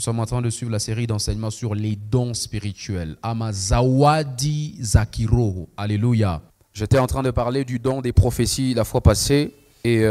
Nous sommes en train de suivre la série d'enseignements sur les dons spirituels. Amazawadi Zakiro. Alléluia. J'étais en train de parler du don des prophéties la fois passée et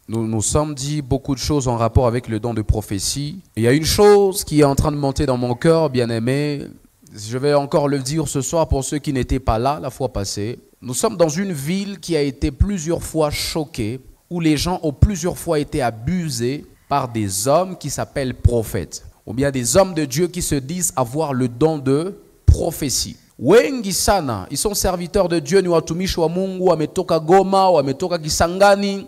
nous sommes dit beaucoup de choses en rapport avec le don de prophétie. Il y a une chose qui est en train de monter dans mon cœur, bien-aimé. Je vais encore le dire ce soir pour ceux qui n'étaient pas là la fois passée. Nous sommes dans une ville qui a été plusieurs fois choquée, où les gens ont plusieurs fois été abusés par des hommes qui s'appellent prophètes, ou bien des hommes de Dieu qui se disent avoir le don de prophétie. Wengi sana, ils sont serviteurs de Dieu, ni watumishi wa Mungu, wametoka Goma, wametoka Kisangani,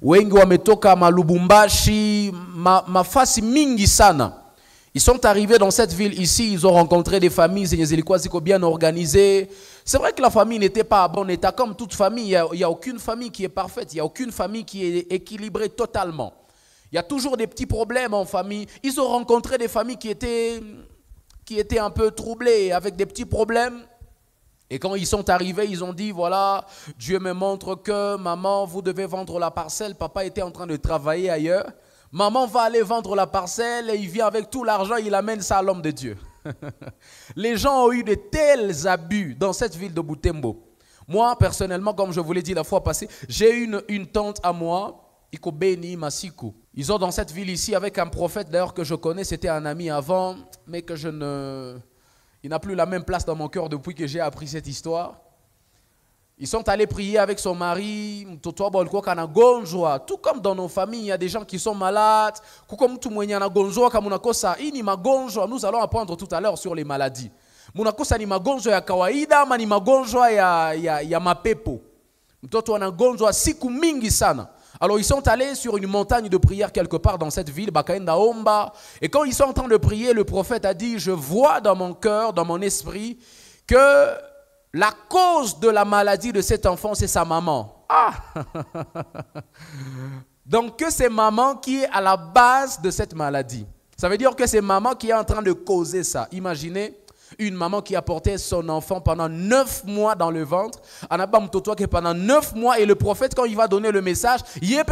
wengi wametoka Malubumbashi, mafasi mingi sana. Ils sont arrivés dans cette ville ici, ils ont rencontré des familles, zilikuwa ziko bien organisées. C'est vrai que la famille n'était pas à bon état, comme toute famille, il n'y a aucune famille qui est parfaite, il n'y a aucune famille qui est équilibrée totalement. Il y a toujours des petits problèmes en famille. Ils ont rencontré des familles qui étaient un peu troublées, avec des petits problèmes. Et quand ils sont arrivés, ils ont dit, voilà, Dieu me montre que, maman, vous devez vendre la parcelle. Papa était en train de travailler ailleurs. Maman va aller vendre la parcelle et il vient avec tout l'argent, il amène ça à l'homme de Dieu. Les gens ont eu de tels abus dans cette ville de Butembo. Moi, personnellement, comme je vous l'ai dit la fois passée, j'ai une tante à moi, Iko Beni Masiku. Ils ont dans cette ville ici avec un prophète d'ailleurs que je connais, c'était un ami avant, mais que il n'a plus la même place dans mon cœur depuis que j'ai appris cette histoire. Ils sont allés prier avec son mari, tout comme dans nos familles, il y a des gens qui sont malades. Nous allons apprendre tout à l'heure sur les maladies. Munakosa ni magonjwa ya kawaida ama ni magonjwa ya mapepo. Mtoto anagonjwa siku mingi sana. Alors ils sont allés sur une montagne de prière quelque part dans cette ville, Bakaenda Omba. Et quand ils sont en train de prier, le prophète a dit, je vois dans mon cœur, dans mon esprit, que la cause de la maladie de cet enfant, c'est sa maman. Ah. Donc que c'est maman qui est à la base de cette maladie. Ça veut dire que c'est maman qui est en train de causer ça. Imaginez une maman qui a porté son enfant pendant 9 mois dans le ventre. Pendant 9 mois, et le prophète, quand il va donner le message, le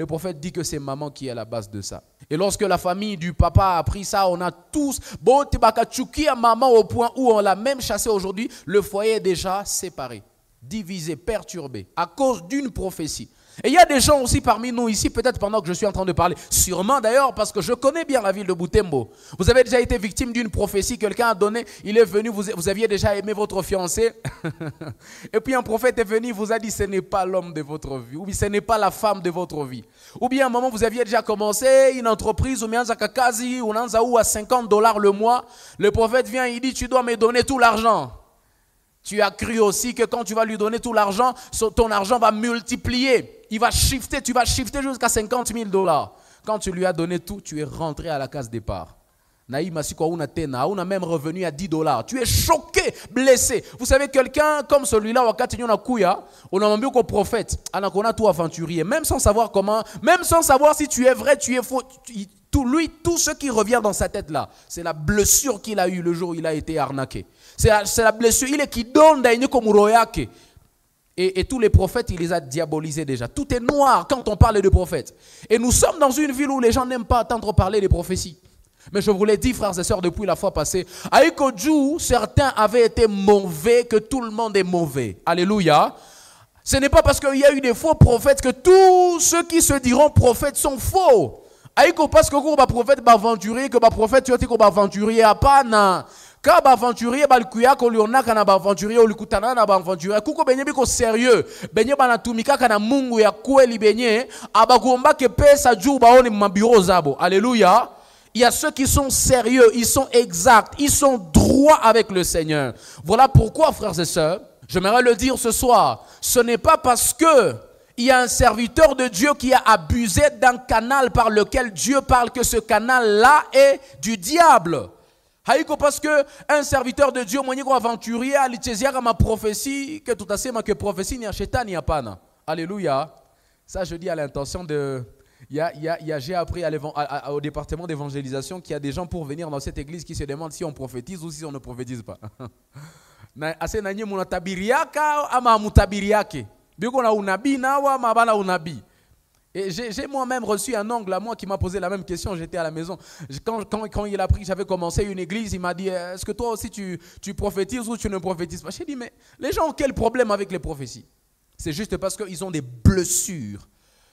prophète dit que c'est maman qui est à la base de ça. Et lorsque la famille du papa a appris ça, on a tous, maman au point où on l'a même chassé aujourd'hui, le foyer est déjà séparé, divisé, perturbé, à cause d'une prophétie. Et il y a des gens aussi parmi nous ici, peut-être pendant que je suis en train de parler, sûrement d'ailleurs parce que je connais bien la ville de Butembo. Vous avez déjà été victime d'une prophétie, quelqu'un a donné, il est venu, vous aviez déjà aimé votre fiancé. Et puis un prophète est venu, vous a dit ce n'est pas l'homme de votre vie, ou bien ce n'est pas la femme de votre vie. Ou bien à un moment vous aviez déjà commencé une entreprise, ou bien à 50 $ le mois, le prophète vient, il dit tu dois me donner tout l'argent. Tu as cru aussi que quand tu vas lui donner tout l'argent, ton argent va multiplier. Il va shifter, tu vas shifter jusqu'à 50 000 $. Quand tu lui as donné tout, tu es rentré à la case départ. On a même revenu à 10 $. Tu es choqué, blessé. Vous savez, quelqu'un comme celui-là, on a envie qu'au prophète, on a tout aventurier, même sans savoir comment, même sans savoir si tu es vrai, tu es faux. Tout ce qui revient dans sa tête là, c'est la blessure qu'il a eue le jour où il a été arnaqué. C'est la blessure, il est qui donne comme Royake. Et tous les prophètes, il les a diabolisés déjà. Tout est noir quand on parle de prophètes. Et nous sommes dans une ville où les gens n'aiment pas entendre parler des prophéties. Mais je vous l'ai dit, frères et sœurs, depuis la fois passée, à Ikoju, certains avaient été mauvais que tout le monde est mauvais. Alléluia. Ce n'est pas parce qu'il y a eu des faux prophètes que tous ceux qui se diront prophètes sont faux. Aïko parce que le prophète va aventurer, que le prophète va aventurer à pana. Quand aventurier balkuya ko liona kana aventurier ou likutana na aventurier kuko benye biko sérieux benye banatumika kana Mungu ya kweli benye abagomba ke pesa juu baone mabiro zabo. Alléluia. Il y a ceux qui sont sérieux, ils sont exacts, ils sont droits avec le Seigneur. Voilà pourquoi, frères et sœurs, j'aimerais le dire ce soir, ce n'est pas parce que il y a un serviteur de Dieu qui a abusé d'un canal par lequel Dieu parle que ce canal-là est du diable. Haïko parce que un serviteur de Dieu, mwenye ko aventurier, alichezia kama prophétie, que tout asema que prophétie ni a shetani hapana. Alléluia. Ça je dis à l'intention de... J'ai appris au département d'évangélisation qu'il y a des gens pour venir dans cette église qui se demandent si on prophétise ou si on ne prophétise pas. Ase nanye munatabiriaka ama mutabiriake. Biko na unabii nawa mabana unabii. Et j'ai moi-même reçu un oncle à moi qui m'a posé la même question, j'étais à la maison. Quand il a appris que j'avais commencé une église, il m'a dit, est-ce que toi aussi tu prophétises ou tu ne prophétises pas? J'ai dit, mais les gens ont quel problème avec les prophéties? C'est juste parce qu'ils ont des blessures.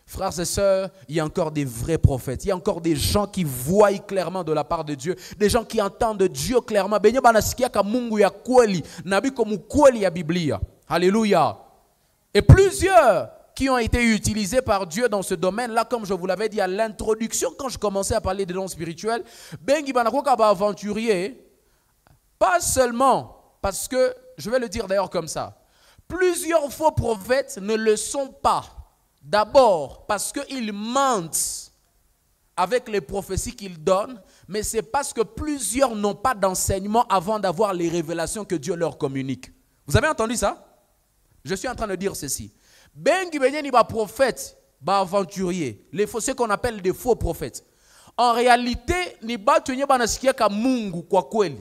Frères et sœurs, il y a encore des vrais prophètes. Il y a encore des gens qui voient clairement de la part de Dieu. Des gens qui entendent Dieu clairement. Alléluia. Et plusieurs qui ont été utilisés par Dieu dans ce domaine-là, comme je vous l'avais dit à l'introduction, quand je commençais à parler des dons spirituels, aventurier, pas seulement, parce que, je vais le dire d'ailleurs comme ça, plusieurs faux prophètes ne le sont pas. D'abord, parce qu'ils mentent avec les prophéties qu'ils donnent, mais c'est parce que plusieurs n'ont pas d'enseignement avant d'avoir les révélations que Dieu leur communique. Vous avez entendu ça? Je suis en train de dire ceci. Bengi benye ni ba prophète, ba aventurier, ceux qu'on appelle des faux prophètes. En réalité, ni ba tenye ba nasikia ka Mungu kwa kweli.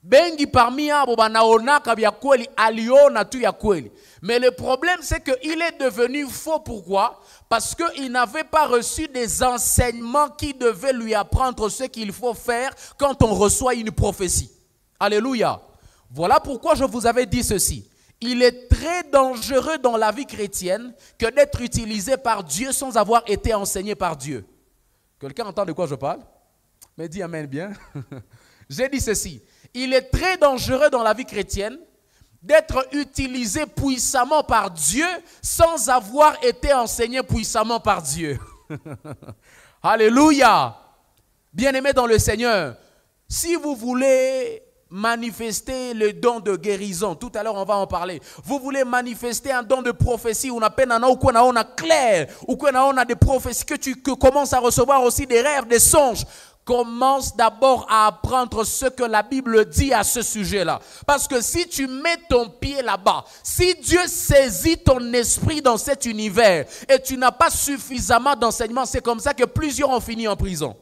Bengi parmi abo banaona ka bya kweli, aliona tu ya kweli. Mais le problème c'est qu'il est devenu faux. Pourquoi? Parce qu'il n'avait pas reçu des enseignements qui devaient lui apprendre ce qu'il faut faire quand on reçoit une prophétie. Alléluia. Voilà pourquoi je vous avais dit ceci. Il est très dangereux dans la vie chrétienne que d'être utilisé par Dieu sans avoir été enseigné par Dieu. Quelqu'un entend de quoi je parle? Mais dis amen bien. J'ai dit ceci. Il est très dangereux dans la vie chrétienne d'être utilisé puissamment par Dieu sans avoir été enseigné puissamment par Dieu. Alléluia. Bien-aimés dans le Seigneur, si vous voulez manifester le don de guérison, tout à l'heure on va en parler, vous voulez manifester un don de prophétie, on appelle on a clair, ou qu'on a des prophéties que tu commences à recevoir aussi des rêves, des songes. Commence d'abord à apprendre ce que la Bible dit à ce sujet-là. Parce que si tu mets ton pied là-bas, si Dieu saisit ton esprit dans cet univers et tu n'as pas suffisamment d'enseignement, c'est comme ça que plusieurs ont fini en prison.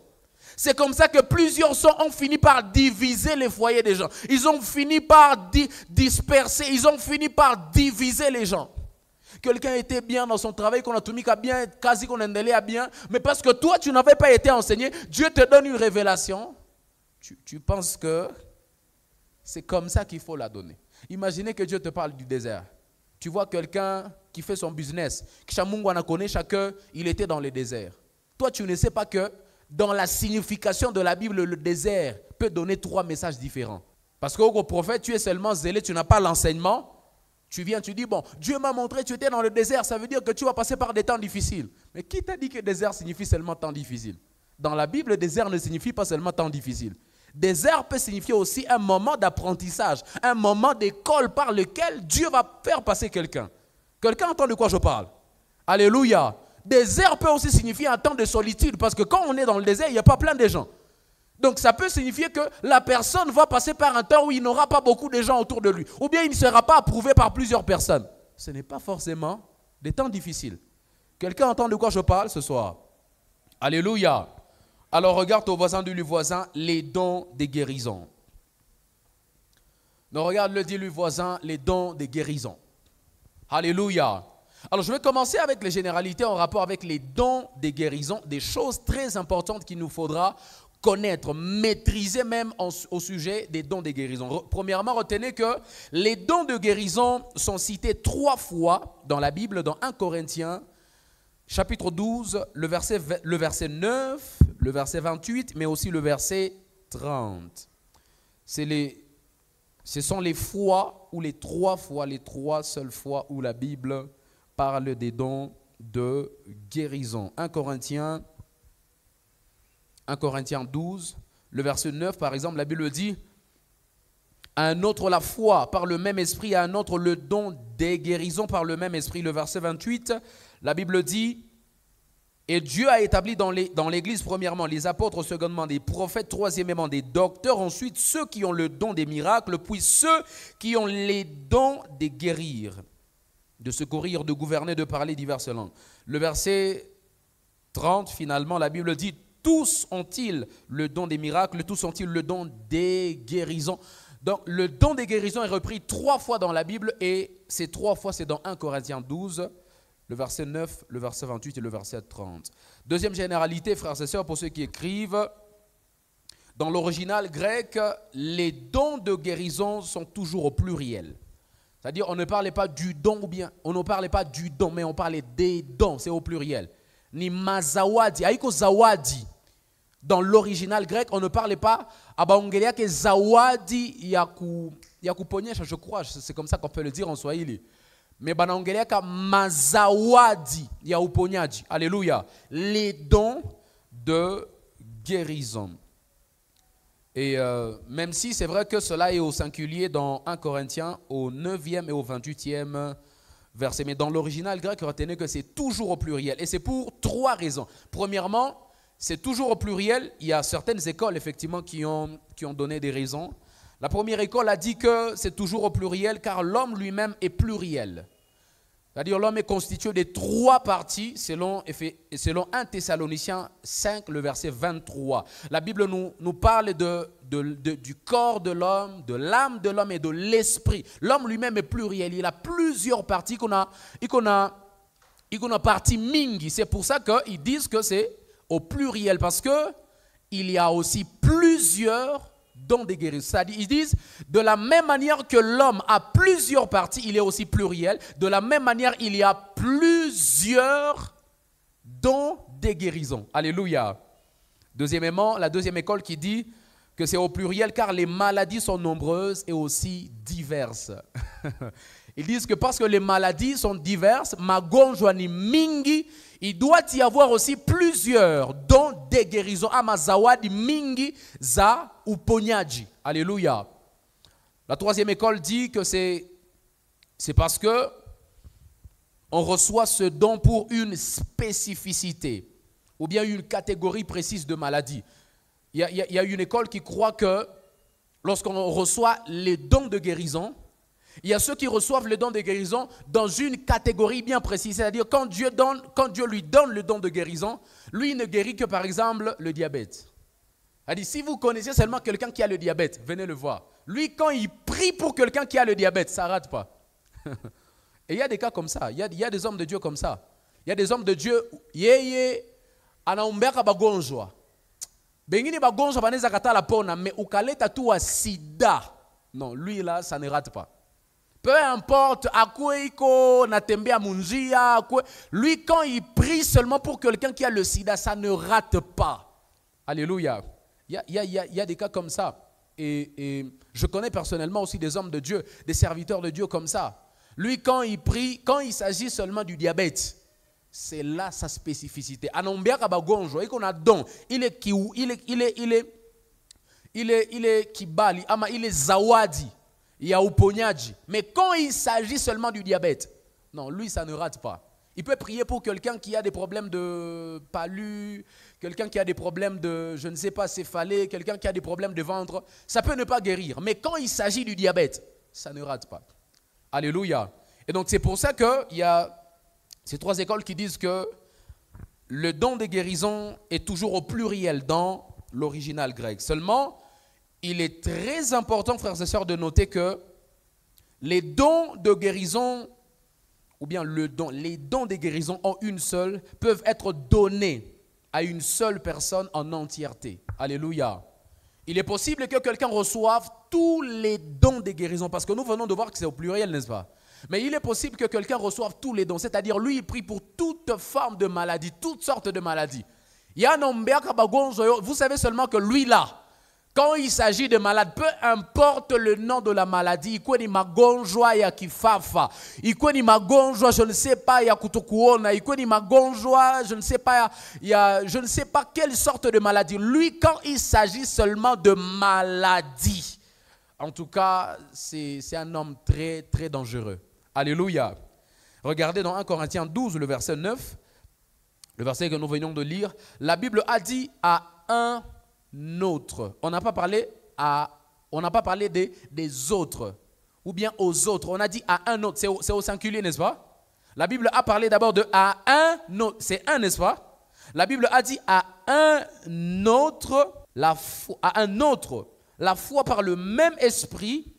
C'est comme ça que plusieurs ont fini par diviser les foyers des gens. Ils ont fini par disperser, ils ont fini par diviser les gens. Quelqu'un était bien dans son travail, qu'on a tout mis à bien, quasi qu'on a bien, mais parce que toi, tu n'avais pas été enseigné, Dieu te donne une révélation. Tu penses que c'est comme ça qu'il faut la donner. Imaginez que Dieu te parle du désert. Tu vois quelqu'un qui fait son business, chacun, il était dans le désert. Toi, tu ne sais pas que dans la signification de la Bible, le désert peut donner 3 messages différents. Parce qu'au prophète, tu es seulement zélé, tu n'as pas l'enseignement. Tu viens, tu dis, bon, Dieu m'a montré, tu étais dans le désert, ça veut dire que tu vas passer par des temps difficiles. Mais qui t'a dit que désert signifie seulement temps difficile? Dans la Bible, désert ne signifie pas seulement temps difficile. Désert peut signifier aussi un moment d'apprentissage, un moment d'école par lequel Dieu va faire passer quelqu'un. Quelqu'un entend de quoi je parle? Alléluia. Désert peut aussi signifier un temps de solitude, parce que quand on est dans le désert, il n'y a pas plein de gens. Donc ça peut signifier que la personne va passer par un temps où il n'aura pas beaucoup de gens autour de lui. Ou bien il ne sera pas approuvé par plusieurs personnes. Ce n'est pas forcément des temps difficiles. Quelqu'un entend de quoi je parle ce soir? Alléluia. Alors regarde ton voisin, dis-lui voisin, les dons des guérisons. Non, regarde-le, dis-lui voisin, les dons des guérisons. Alléluia. Alors je vais commencer avec les généralités en rapport avec les dons des guérisons, des choses très importantes qu'il nous faudra connaître, maîtriser même au sujet des dons de guérison. Premièrement, retenez que les dons de guérison sont cités 3 fois dans la Bible, dans 1 Corinthiens, chapitre 12, le verset 9, le verset 28, mais aussi le verset 30. Ce sont les fois, ou les 3 fois, les 3 seules fois où la Bible parle des dons de guérison. 1 Corinthiens 12, le verset 9, par exemple, la Bible dit « À un autre la foi par le même esprit, à un autre le don des guérisons par le même esprit. » Le verset 28, la Bible dit « Et Dieu a établi dans l'Église, premièrement, les apôtres, secondement, des prophètes, troisièmement, des docteurs, ensuite ceux qui ont le don des miracles, puis ceux qui ont les dons de guérir, de secourir, de gouverner, de parler diverses langues. » Le verset 30, finalement, la Bible dit « Tous ont-ils le don des miracles, tous ont-ils le don des guérisons. » Donc, le don des guérisons est repris 3 fois dans la Bible et ces 3 fois, c'est dans 1 Corinthiens 12, le verset 9, le verset 28 et le verset 30. Deuxième généralité, frères et sœurs, pour ceux qui écrivent, dans l'original grec, les dons de guérison sont toujours au pluriel. C'est-à-dire, on ne parlait pas du don ou bien, on ne parlait pas du don, mais on parlait des dons, c'est au pluriel. Ni mazawadi, aiko zawadi. Dans l'original grec, on ne parlait pas abaongelea ke zawadi ya kuponyesha, je crois, c'est comme ça qu'on peut le dire en swahili. Mais banaongelea ka mazawadi ya uponyaji. Alléluia. Les dons de guérison. Et même si c'est vrai que cela est au singulier dans 1 Corinthiens au 9e et au 28e verset, mais dans l'original grec, retenez que c'est toujours au pluriel. Et c'est pour trois raisons. Premièrement, c'est toujours au pluriel. Il y a certaines écoles, effectivement, qui ont donné des raisons. La première école a dit que c'est toujours au pluriel car l'homme lui-même est pluriel. C'est-à-dire l'homme est constitué de trois parties selon 1 Thessaloniciens 5, le verset 23. La Bible nous parle du corps de l'homme, de l'âme de l'homme et de l'esprit. L'homme lui-même est pluriel. Il a plusieurs parties qu'on a partie mingi. C'est pour ça qu'ils disent que c'est au pluriel parce qu'il y a aussi plusieurs dons de guérison. C'est-à-dire, ils disent, de la même manière que l'homme a plusieurs parties, il est aussi pluriel. De la même manière, il y a plusieurs dons de guérison. Alléluia. Deuxièmement, la deuxième école qui dit que c'est au pluriel car les maladies sont nombreuses et aussi diverses. Ils disent que parce que les maladies sont diverses, magonjwa ni mingi, il doit y avoir aussi plusieurs dons de guérison. Amazawadi mingi za uponyaji. Alléluia. La troisième école dit que c'est parce que on reçoit ce don pour une spécificité ou bien une catégorie précise de maladie. Il y a une école qui croit que lorsqu'on reçoit les dons de guérison, il y a ceux qui reçoivent le don de guérison dans une catégorie bien précise. C'est-à-dire quand Dieu lui donne le don de guérison, lui il ne guérit que par exemple le diabète. C'est-à-dire si vous connaissez seulement quelqu'un qui a le diabète, venez le voir. Lui quand il prie pour quelqu'un qui a le diabète, ça ne rate pas. Et il y a des cas comme ça. Il y a des hommes de Dieu comme ça. Il y a des hommes de Dieu, anaombeka bagonjwa. Bengine bagonjwa baneza katala pona, mais ukaleta tu wa sida. Non, lui là, ça ne rate pas. Peu importe, à quoi il natembea munjia, lui quand il prie seulement pour quelqu'un qui a le sida, ça ne rate pas. Alléluia. Il y a des cas comme ça. Et je connais personnellement aussi des hommes de Dieu, des serviteurs de Dieu comme ça. Lui quand il prie, quand il s'agit seulement du diabète, c'est là sa spécificité. Anombia kabagonjo, il qu'on a don, il est kibali, ama il est zawadi. Il y a uponyaji. Mais quand il s'agit seulement du diabète, non, lui, ça ne rate pas. Il peut prier pour quelqu'un qui a des problèmes de palu, quelqu'un qui a des problèmes de, je ne sais pas, céphalée, quelqu'un qui a des problèmes de ventre. Ça peut ne pas guérir. Mais quand il s'agit du diabète, ça ne rate pas. Alléluia. Et donc, c'est pour ça qu'il y a ces trois écoles qui disent que le don de guérison est toujours au pluriel dans l'original grec. Seulement, il est très important, frères et sœurs, de noter que les dons de guérison, ou bien les dons de guérison en une seule, peuvent être donnés à une seule personne en entièreté. Alléluia. Il est possible que quelqu'un reçoive tous les dons de guérison, parce que nous venons de voir que c'est au pluriel, n'est-ce pas? Mais il est possible que quelqu'un reçoive tous les dons, c'est-à-dire lui, il prie pour toute forme de maladie, toutes sortes de maladies. Vous savez seulement que lui là, quand il s'agit de malades, peu importe le nom de la maladie, il ni magonjwa ya kifafa, il ni magonjwa, je ne sais pas, ya kutokuona, il ni magonjwa, je ne sais pas, je ne sais pas quelle sorte de maladie. Lui, quand il s'agit seulement de maladie, en tout cas, c'est un homme très, très dangereux. Alléluia. Regardez dans 1 Corinthiens 12, le verset 9, le verset que nous venons de lire, la Bible a dit à un autre. On n'a pas parlé des autres ou bien aux autres. On a dit à un autre. C'est au singulier, n'est-ce pas? La Bible a parlé d'abord de à un autre. C'est un, n'est-ce pas? La Bible a dit à un autre, la foi par le même esprit,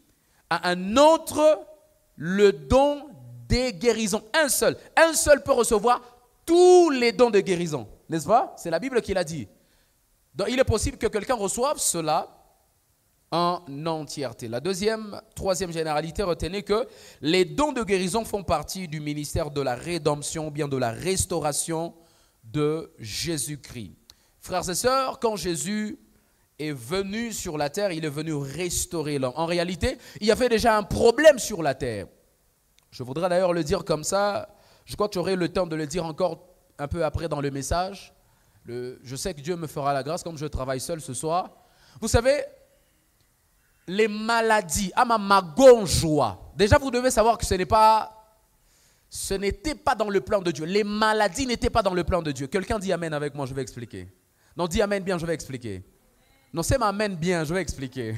à un autre le don des guérisons. Un seul peut recevoir tous les dons de guérison. N'est-ce pas? C'est la Bible qui l'a dit. Donc il est possible que quelqu'un reçoive cela en entièreté. La troisième généralité, retenez que les dons de guérison font partie du ministère de la rédemption ou bien de la restauration de Jésus-Christ. Frères et sœurs, quand Jésus est venu sur la terre, il est venu restaurer l'homme. En réalité, il y avait déjà un problème sur la terre. Je voudrais d'ailleurs le dire comme ça. Je crois que j'aurai le temps de le dire encore un peu après dans le message. Je sais que Dieu me fera la grâce comme je travaille seul ce soir. Vous savez, les maladies, magonjoie. Déjà, vous devez savoir que ce n'était pas dans le plan de Dieu. Les maladies n'étaient pas dans le plan de Dieu. Quelqu'un dit amen avec moi, je vais expliquer. Non, dis amen bien, je vais expliquer. Non, c'est amen bien, je vais expliquer.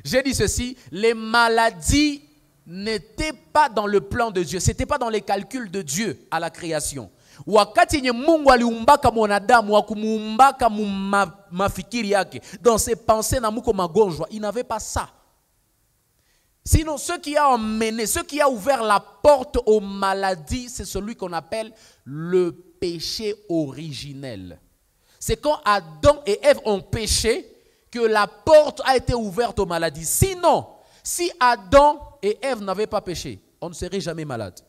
J'ai dit ceci, les maladies n'étaient pas dans le plan de Dieu. Ce n'était pas dans les calculs de Dieu à la création. Dans ses pensées, il n'avait pas ça. Sinon, ce qui a ouvert la porte aux maladies, c'est celui qu'on appelle le péché originel. C'est quand Adam et Ève ont péché que la porte a été ouverte aux maladies. Sinon, si Adam et Ève n'avaient pas péché, on ne serait jamais malade.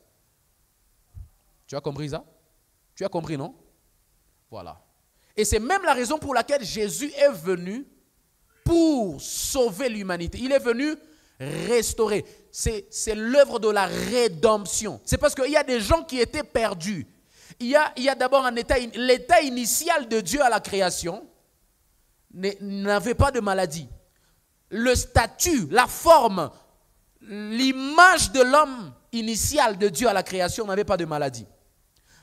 Tu as compris ça? Tu as compris, non? Voilà. Et c'est même la raison pour laquelle Jésus est venu pour sauver l'humanité. Il est venu restaurer. C'est l'œuvre de la rédemption. C'est parce qu'il y a des gens qui étaient perdus. Il y a d'abord l'état initial de Dieu à la création n'avait pas de maladie. Le statut, la forme, l'image de l'homme initial de Dieu à la création n'avait pas de maladie.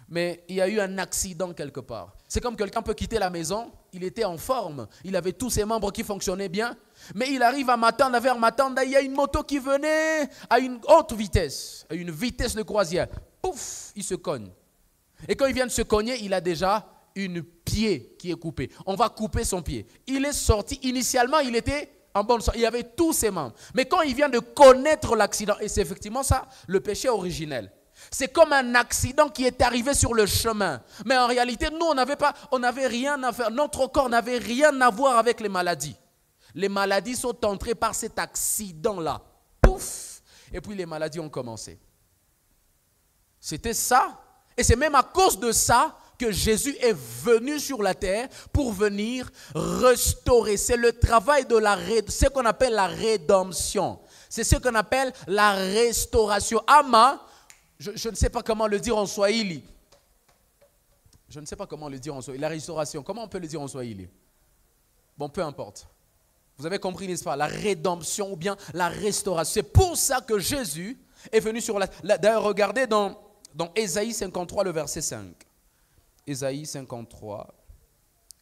Mais il y a eu un accident quelque part. C'est comme quelqu'un peut quitter la maison, il était en forme, il avait tous ses membres qui fonctionnaient bien, mais il arrive à Matanda, vers Matanda, il y a une moto qui venait à une haute vitesse, à une vitesse de croisière. Pouf, il se cogne. Et quand il vient de se cogner, il a déjà une pied qui est coupé. On va couper son pied. Il est sorti, initialement il était en bonne santé, il avait tous ses membres. Mais quand il vient de connaître l'accident, et c'est effectivement ça, le péché originel. C'est comme un accident qui est arrivé sur le chemin. Mais en réalité, nous, on n'avait rien à faire. Notre corps n'avait rien à voir avec les maladies. Les maladies sont entrées par cet accident-là. Pouf! Et puis les maladies ont commencé. C'était ça. Et c'est même à cause de ça que Jésus est venu sur la terre pour venir restaurer. C'est le travail de ce qu'on appelle la rédemption. C'est ce qu'on appelle la restauration. Je ne sais pas comment le dire en swahili. Je ne sais pas comment le dire en swahili. La restauration, comment on peut le dire en swahili? Bon, peu importe. Vous avez compris, n'est-ce pas? La rédemption ou bien la restauration. C'est pour ça que Jésus est venu sur la terre. D'ailleurs, regardez dans Ésaïe 53, le verset 5. Ésaïe 53,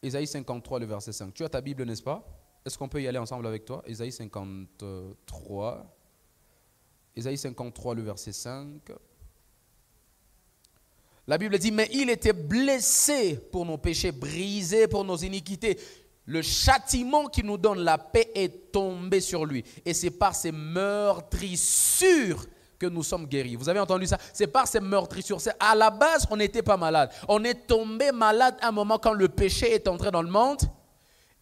le verset 5. Tu as ta Bible, n'est-ce pas? Est-ce qu'on peut y aller ensemble avec toi? Ésaïe 53, le verset 5. La Bible dit, mais il était blessé pour nos péchés, brisé pour nos iniquités. Le châtiment qui nous donne la paix est tombé sur lui. Et c'est par ses meurtrissures que nous sommes guéris. Vous avez entendu ça? C'est par ces meurtrissures. À la base, on n'était pas malade. On est tombé malade à un moment quand le péché est entré dans le monde.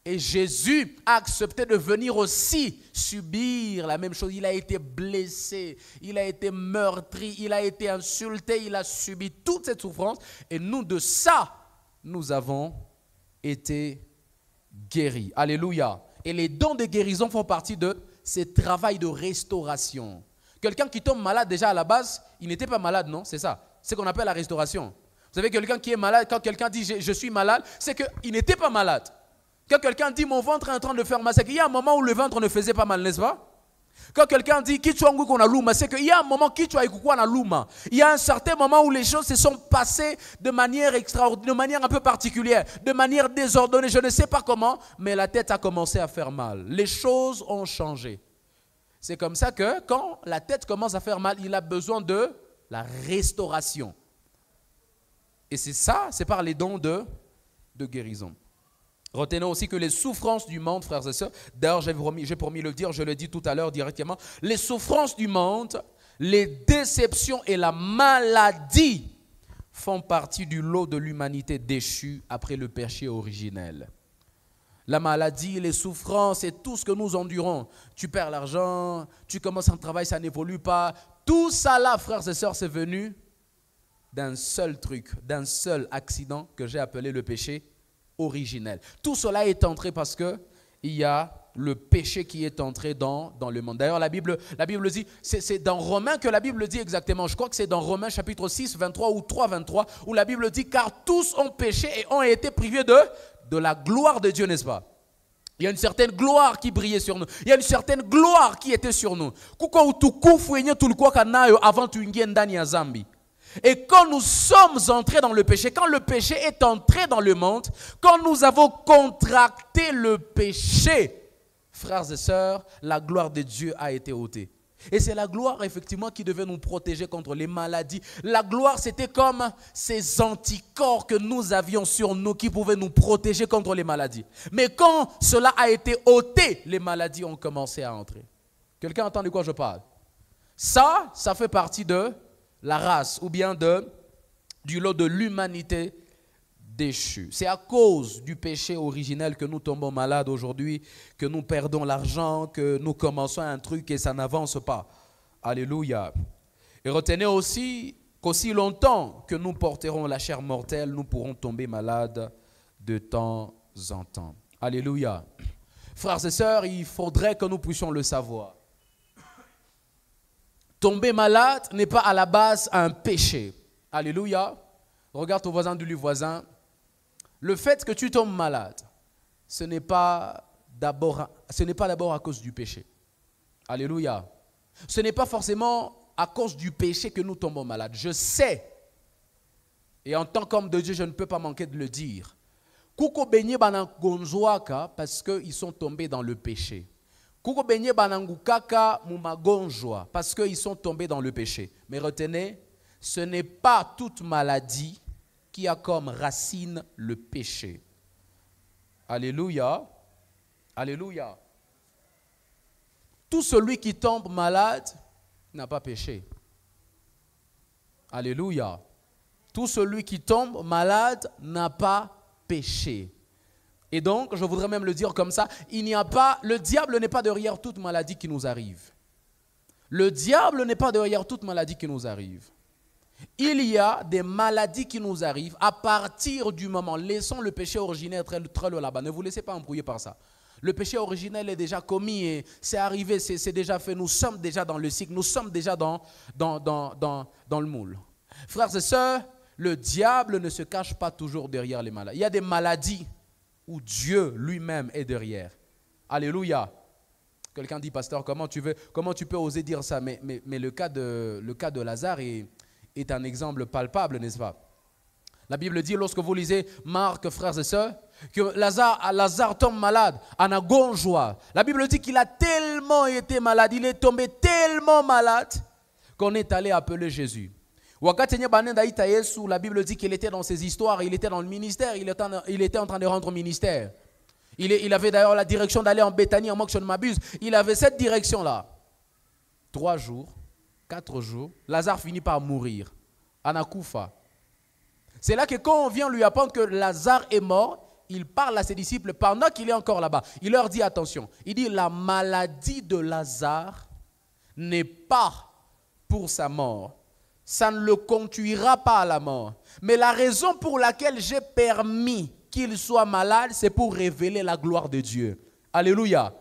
Et Jésus a accepté de venir aussi subir la même chose. Il a été blessé, il a été meurtri, il a été insulté, il a subi toute cette souffrance. Et nous, de ça, nous avons été guéris. Alléluia. Et les dons de guérison font partie de ce travail de restauration. Quelqu'un qui tombe malade déjà à la base, il n'était pas malade, non? C'est ça. C'est ce qu'on appelle la restauration. Vous savez, quelqu'un qui est malade, quand quelqu'un dit je suis malade, c'est qu'il n'était pas malade. Quand quelqu'un dit mon ventre est en train de faire mal, c'est qu'il y a un moment où le ventre ne faisait pas mal, n'est-ce pas? Quand quelqu'un dit c'est qu'il y a un moment il y a un certain moment où les choses se sont passées de manière extraordinaire, de manière un peu particulière, de manière désordonnée, je ne sais pas comment, mais la tête a commencé à faire mal. Les choses ont changé. C'est comme ça que quand la tête commence à faire mal, il a besoin de la restauration. Et c'est ça, c'est par les dons de guérison. Retenons aussi que les souffrances du monde, frères et sœurs, d'ailleurs j'ai promis de le dire, je le dis tout à l'heure directement, les souffrances du monde les déceptions et la maladie font partie du lot de l'humanité déchue après le péché originel. La maladie, les souffrances et tout ce que nous endurons. Tu perds l'argent, tu commences un travail, ça n'évolue pas. Tout ça là, frères et sœurs, c'est venu d'un seul truc, d'un seul accident que j'ai appelé le péché originel. Tout cela est entré parce qu'il y a le péché qui est entré dans le monde. D'ailleurs, la Bible dit, c'est dans Romains que la Bible dit exactement, je crois que c'est dans Romains chapitre 6, 23 ou 3, 23, où la Bible dit, car tous ont péché et ont été privés de la gloire de Dieu, n'est-ce pas? Il y a une certaine gloire qui brillait sur nous. Il y a une certaine gloire qui était sur nous. Et quand nous sommes entrés dans le péché, quand le péché est entré dans le monde, quand nous avons contracté le péché, frères et sœurs, la gloire de Dieu a été ôtée. Et c'est la gloire, effectivement, qui devait nous protéger contre les maladies. La gloire, c'était comme ces anticorps que nous avions sur nous qui pouvaient nous protéger contre les maladies. Mais quand cela a été ôté, les maladies ont commencé à entrer. Quelqu'un entend de quoi je parle? Ça fait partie de la race ou bien du lot de l'humanité déchue. C'est à cause du péché originel que nous tombons malades aujourd'hui, que nous perdons l'argent, que nous commençons un truc et ça n'avance pas. Alléluia. Et retenez aussi qu'aussi longtemps que nous porterons la chair mortelle, nous pourrons tomber malades de temps en temps. Alléluia. Frères et sœurs, il faudrait que nous puissions le savoir. Tomber malade n'est pas à la base un péché. Alléluia. Regarde ton voisin, dis-lui voisin. Le fait que tu tombes malade, ce n'est pas d'abord à cause du péché. Alléluia. Ce n'est pas forcément à cause du péché que nous tombons malades. Je sais, et en tant qu'homme de Dieu, je ne peux pas manquer de le dire. Kuko benye banangonjwaka parce qu'ils sont tombés dans le péché. Kuko benye banangukaka mumagonjwa parce qu'ils sont tombés dans le péché. Mais retenez, ce n'est pas toute maladie qui a comme racine le péché. Alléluia. Alléluia. Tout celui qui tombe malade n'a pas péché. Alléluia. Tout celui qui tombe malade n'a pas péché. Et donc, je voudrais même le dire comme ça, le diable n'est pas derrière toute maladie qui nous arrive. Le diable n'est pas derrière toute maladie qui nous arrive. Il y a des maladies qui nous arrivent à partir du moment, laissons le péché originel très loin là-bas, ne vous laissez pas embrouiller par ça. Le péché originel est déjà commis et c'est arrivé, c'est déjà fait, nous sommes déjà dans le cycle, nous sommes déjà dans le moule. Frères et sœurs, le diable ne se cache pas toujours derrière les maladies. Il y a des maladies où Dieu lui-même est derrière. Alléluia. Quelqu'un dit, pasteur, comment tu peux oser dire ça? Mais le cas de Lazare est un exemple palpable, n'est-ce pas? La Bible dit, lorsque vous lisez Marc, frères et sœurs, que Lazare tombe malade, anagonjwa. La Bible dit qu'il a tellement été malade, il est tombé tellement malade qu'on est allé appeler Jésus. La Bible dit qu'il était dans ses histoires, il était dans le ministère, il était en train de rendre ministère. Il avait d'ailleurs la direction d'aller en Béthanie, en moi que je ne m'abuse. Il avait cette direction-là. 3 jours, 4 jours, Lazare finit par mourir. Anakoufa. C'est là que quand on vient lui apprendre que Lazare est mort, il parle à ses disciples pendant qu'il est encore là-bas. Il leur dit attention, il dit la maladie de Lazare n'est pas pour sa mort. Ça ne le conduira pas à la mort. Mais la raison pour laquelle j'ai permis qu'il soit malade, c'est pour révéler la gloire de Dieu. Alléluia.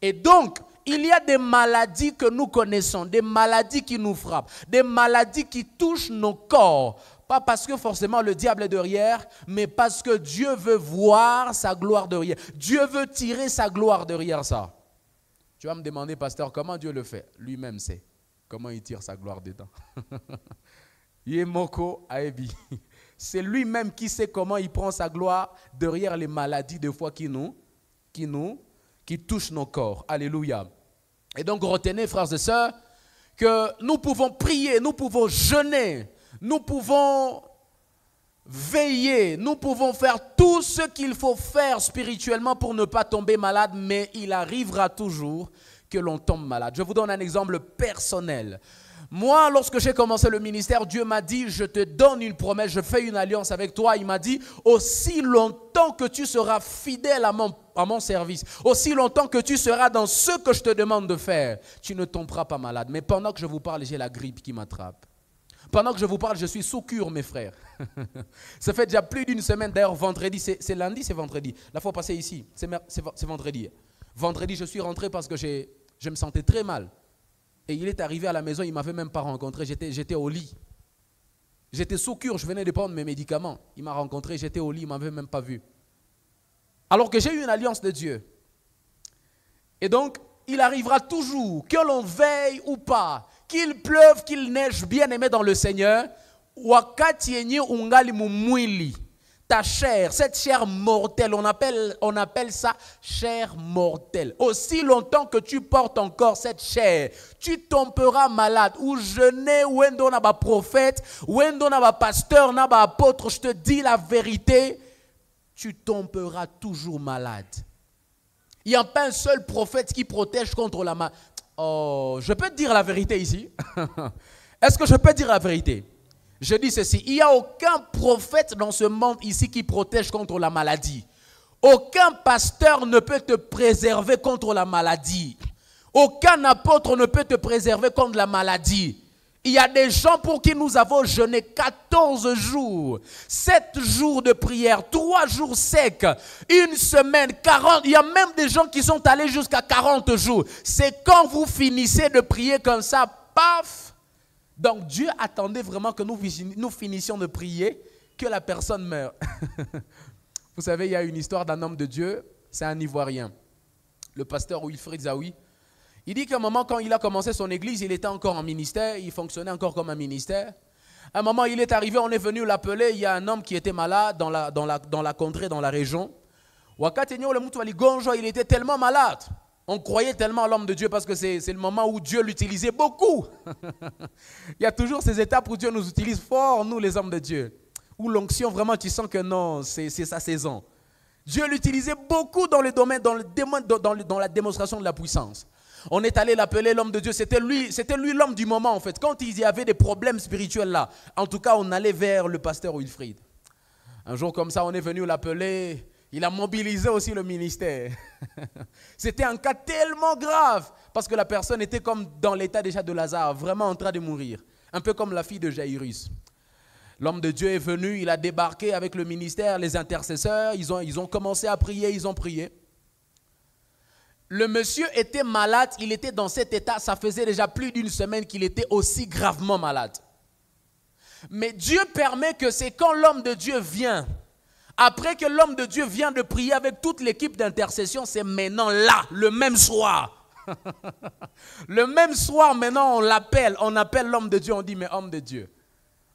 Et donc, il y a des maladies que nous connaissons, des maladies qui nous frappent, des maladies qui touchent nos corps. Pas parce que forcément le diable est derrière, mais parce que Dieu veut voir sa gloire derrière. Dieu veut tirer sa gloire derrière ça. Tu vas me demander, pasteur, comment Dieu le fait? Lui-même sait comment il tire sa gloire dedans. Yemoko Aebi. C'est lui-même qui sait comment il prend sa gloire derrière les maladies de foi qui touchent nos corps. Alléluia. Et donc retenez, frères et sœurs, que nous pouvons prier, nous pouvons jeûner, nous pouvons veiller, nous pouvons faire tout ce qu'il faut faire spirituellement pour ne pas tomber malade, mais il arrivera toujours que l'on tombe malade. Je vous donne un exemple personnel. Moi, lorsque j'ai commencé le ministère, Dieu m'a dit, je te donne une promesse, je fais une alliance avec toi. Il m'a dit, aussi longtemps que tu seras fidèle à mon service, aussi longtemps que tu seras dans ce que je te demande de faire, tu ne tomberas pas malade. Mais pendant que je vous parle, j'ai la grippe qui m'attrape. Pendant que je vous parle, je suis sous cure, mes frères. Ça fait déjà plus d'une semaine, d'ailleurs vendredi, c'est lundi, c'est vendredi. La fois passée ici, c'est vendredi. Vendredi, je suis rentré parce que je me sentais très mal. Et il est arrivé à la maison, il ne m'avait même pas rencontré, j'étais au lit. J'étais sous cure, je venais de prendre mes médicaments. Il m'a rencontré, j'étais au lit, il ne m'avait même pas vu. Alors que j'ai eu une alliance de Dieu. Et donc, il arrivera toujours, que l'on veille ou pas, qu'il pleuve, qu'il neige, bien aimé dans le Seigneur, wakati yenye ungali mumwili. Ta chair, cette chair mortelle, on appelle ça chair mortelle. Aussi longtemps que tu portes encore cette chair, tu tomberas malade. Ou jeûner, ou endo na ba prophète, ou endo na ba pasteur, na ba apôtre, je te dis la vérité, tu tomberas toujours malade. Il n'y a pas un seul prophète qui protège contre la maladie. Oh, je peux te dire la vérité ici? Est-ce que je peux dire la vérité? Je dis ceci, il n'y a aucun prophète dans ce monde ici qui protège contre la maladie. Aucun pasteur ne peut te préserver contre la maladie. Aucun apôtre ne peut te préserver contre la maladie. Il y a des gens pour qui nous avons jeûné 14 jours, 7 jours de prière, 3 jours secs, une semaine, 40. Il y a même des gens qui sont allés jusqu'à 40 jours. C'est quand vous finissez de prier comme ça, paf! Donc Dieu attendait vraiment que nous finissions de prier, que la personne meure. Vous savez, il y a une histoire d'un homme de Dieu, c'est un Ivoirien, le pasteur Wilfried Zawi. Il dit qu'à un moment, quand il a commencé son église, il était encore en ministère, il fonctionnait encore comme un ministère. À un moment, il est arrivé, on est venu l'appeler, il y a un homme qui était malade dans la contrée, dans la région. Il était tellement malade. On croyait tellement à l'homme de Dieu parce que c'est le moment où Dieu l'utilisait beaucoup. Il y a toujours ces étapes où Dieu nous utilise fort, nous les hommes de Dieu. Où l'onction, vraiment, tu sens que non, c'est sa saison. Dieu l'utilisait beaucoup dans le domaine, dans la démonstration de la puissance. On est allé l'appeler l'homme de Dieu, c'était lui l'homme du moment en fait. Quand il y avait des problèmes spirituels là, en tout cas on allait vers le pasteur Wilfried. Un jour comme ça, on est venu l'appeler. Il a mobilisé aussi le ministère. C'était un cas tellement grave parce que la personne était comme dans l'état déjà de Lazare, vraiment en train de mourir. Un peu comme la fille de Jairus. L'homme de Dieu est venu, il a débarqué avec le ministère, les intercesseurs, ils ont commencé à prier, ils ont prié. Le monsieur était malade, il était dans cet état, ça faisait déjà plus d'une semaine qu'il était aussi gravement malade. Mais Dieu permet que c'est quand l'homme de Dieu vient, après que l'homme de Dieu vient de prier avec toute l'équipe d'intercession, c'est maintenant là, le même soir. Le même soir, maintenant on appelle l'homme de Dieu, on dit mais homme de Dieu,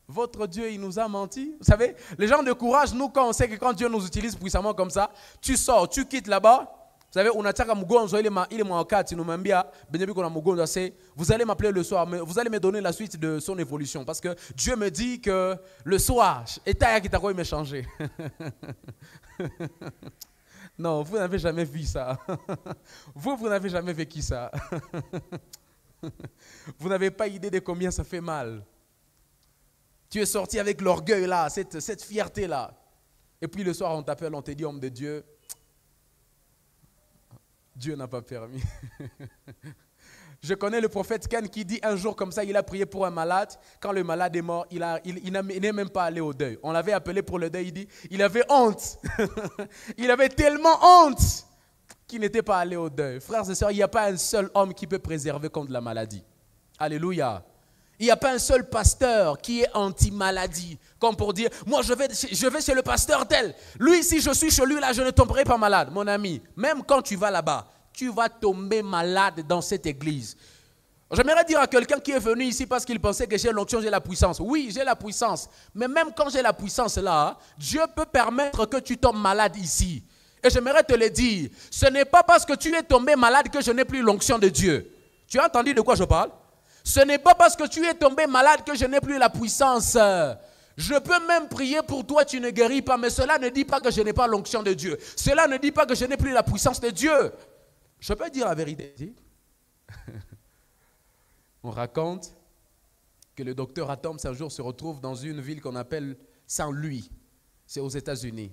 votre Dieu il nous a menti. Vous savez, les gens de courage, nous quand on sait que quand Dieu nous utilise puissamment comme ça, tu sors, tu quittes là-bas. Vous savez, unataka mgonjwa ile mwakati numwambia benyebi kuna mgonjwa c'est vous allez m'appeler le soir mais vous allez me donner la suite de son évolution parce que Dieu me dit que le soir état kitako il m'a changé. Non, vous n'avez jamais vu ça. Vous n'avez jamais vécu ça. Vous n'avez pas idée de combien ça fait mal. Tu es sorti avec l'orgueil là, cette fierté là. Et puis le soir on t'appelle, on te dit homme de Dieu. Dieu n'a pas permis. Je connais le prophète Ken qui dit un jour comme ça, il a prié pour un malade. Quand le malade est mort, il n'est même pas allé au deuil. On l'avait appelé pour le deuil, il dit, il avait honte. Il avait tellement honte qu'il n'était pas allé au deuil. Frères et sœurs, il n'y a pas un seul homme qui peut préserver contre la maladie. Alléluia. Il n'y a pas un seul pasteur qui est anti-maladie. Comme pour dire, moi je vais chez le pasteur tel. Lui, si je suis chez lui, là, je ne tomberai pas malade. Mon ami, même quand tu vas là-bas, tu vas tomber malade dans cette église. J'aimerais dire à quelqu'un qui est venu ici parce qu'il pensait que j'ai l'onction, j'ai la puissance. Oui, j'ai la puissance. Mais même quand j'ai la puissance là, Dieu peut permettre que tu tombes malade ici. Et j'aimerais te le dire, ce n'est pas parce que tu es tombé malade que je n'ai plus l'onction de Dieu. Tu as entendu de quoi je parle? Ce n'est pas parce que tu es tombé malade que je n'ai plus la puissance. Je peux même prier pour toi, tu ne guéris pas, mais cela ne dit pas que je n'ai pas l'onction de Dieu. Cela ne dit pas que je n'ai plus la puissance de Dieu. Je peux dire la vérité. On raconte, que le docteur Adams un jour se retrouve dans une ville qu'on appelle Saint-Louis. C'est aux États-Unis.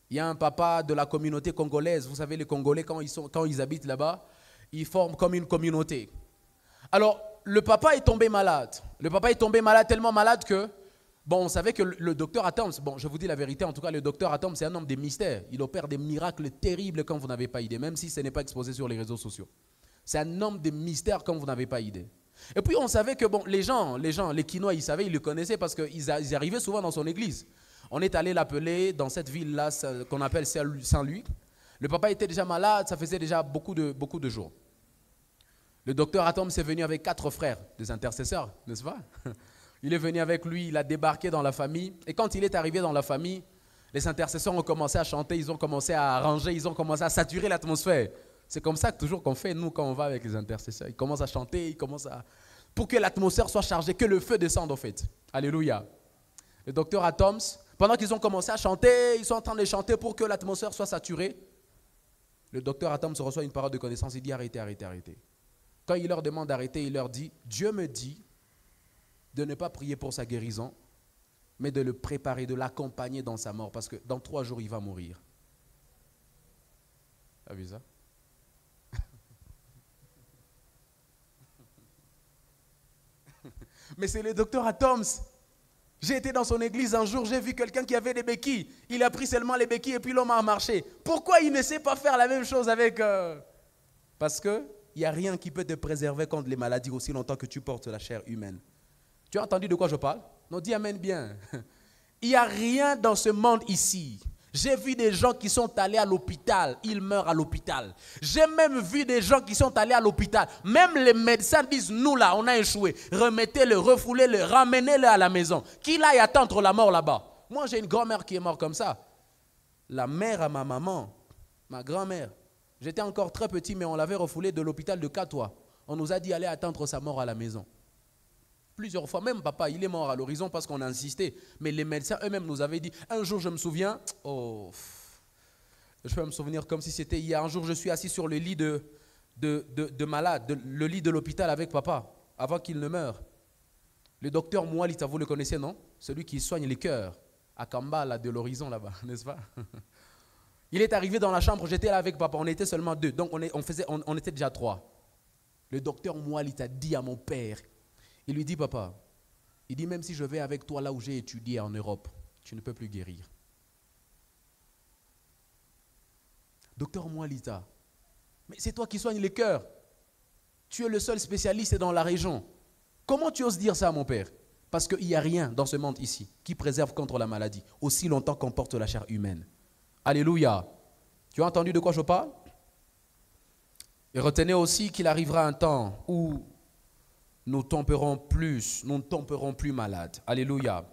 Il y a un papa de la communauté congolaise. Vous savez, les Congolais, quand ils habitent là-bas, ils forment comme une communauté. Alors, le papa est tombé malade. Le papa est tombé malade, tellement malade que, bon, on savait que le docteur Adams, bon, je vous dis la vérité, en tout cas, le docteur Adams, c'est un homme des mystères. Il opère des miracles terribles comme vous n'avez pas idée, même si ce n'est pas exposé sur les réseaux sociaux. C'est un homme des mystères comme vous n'avez pas idée. Et puis, on savait que, bon, les Quinois, ils savaient, ils le connaissaient parce qu'ils arrivaient souvent dans son église. On est allé l'appeler dans cette ville-là qu'on appelle Saint-Louis. Le papa était déjà malade, ça faisait déjà beaucoup de jours. Le docteur Adams est venu avec 4 frères, des intercesseurs, n'est-ce pas? Il est venu avec lui, il a débarqué dans la famille. Et quand il est arrivé dans la famille, les intercesseurs ont commencé à chanter, ils ont commencé à arranger, ils ont commencé à saturer l'atmosphère. C'est comme ça que toujours qu'on fait, nous, quand on va avec les intercesseurs. Ils commencent à chanter, ils commencent à... pour que l'atmosphère soit chargée, que le feu descende en fait. Alléluia. Le docteur Adams, pendant qu'ils ont commencé à chanter, ils sont en train de chanter pour que l'atmosphère soit saturée. Le docteur Adams reçoit une parole de connaissance, il dit arrêtez, arrêtez, arrêtez. Quand il leur demande d'arrêter, il leur dit, Dieu me dit de ne pas prier pour sa guérison, mais de le préparer, de l'accompagner dans sa mort, parce que dans 3 jours, il va mourir. Tu as vu ça? Mais c'est le docteur Adams. J'ai été dans son église un jour, j'ai vu quelqu'un qui avait des béquilles. Il a pris seulement les béquilles et puis l'homme a marché. Pourquoi il ne sait pas faire la même chose avec... Parce qu'il n'y a rien qui peut te préserver contre les maladies aussi longtemps que tu portes la chair humaine. Tu as entendu de quoi je parle? Non, dis amen bien. Il n'y a rien dans ce monde ici. J'ai vu des gens qui sont allés à l'hôpital, ils meurent à l'hôpital. J'ai même vu des gens qui sont allés à l'hôpital. Même les médecins disent, nous là, on a échoué. Remettez-le, refoulez-le, ramenez-le à la maison. Qu'il aille attendre la mort là-bas. Moi, j'ai une grand-mère qui est morte comme ça. La mère à ma maman, ma grand-mère. J'étais encore très petit, mais on l'avait refoulé de l'hôpital de Catois. On nous a dit, allez attendre sa mort à la maison. Plusieurs fois, même papa, il est mort à l'horizon parce qu'on a insisté. Mais les médecins eux-mêmes nous avaient dit, un jour je me souviens, je peux me souvenir comme si c'était hier, un jour je suis assis sur le lit de malade, le lit de l'hôpital avec papa, avant qu'il ne meure. Le docteur Moualita, vous le connaissez, non? Celui qui soigne les cœurs, à Kambala de l'horizon là-bas, n'est-ce pas? Il est arrivé dans la chambre, j'étais là avec papa, on était seulement 2, donc on était déjà 3. Le docteur Moualita dit à mon père, il lui dit, papa, il dit, même si je vais avec toi là où j'ai étudié en Europe, tu ne peux plus guérir. Docteur Moualita, mais c'est toi qui soignes les cœurs. Tu es le seul spécialiste dans la région. Comment tu oses dire ça, mon père? Parce qu'il n'y a rien dans ce monde ici qui préserve contre la maladie, aussi longtemps qu'on porte la chair humaine. Alléluia. Tu as entendu de quoi je parle? Et retenez aussi qu'il arrivera un temps où nous ne tomberons plus malades. Alléluia.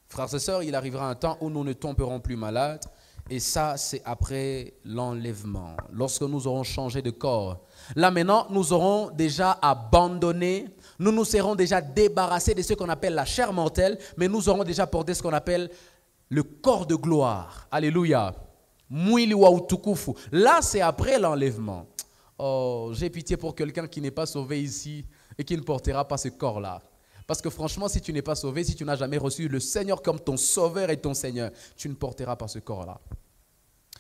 Frères et sœurs, il arrivera un temps où nous ne tomberons plus malades. Et ça, c'est après l'enlèvement, lorsque nous aurons changé de corps. Là maintenant, nous aurons déjà abandonné, nous nous serons déjà débarrassés de ce qu'on appelle la chair mortelle, mais nous aurons déjà porté ce qu'on appelle le corps de gloire. Alléluia. Mwili wa utukufu. Là, c'est après l'enlèvement. Oh, j'ai pitié pour quelqu'un qui n'est pas sauvé ici et qui ne portera pas ce corps-là. Parce que franchement, si tu n'es pas sauvé, si tu n'as jamais reçu le Seigneur comme ton sauveur et ton Seigneur, tu ne porteras pas ce corps-là.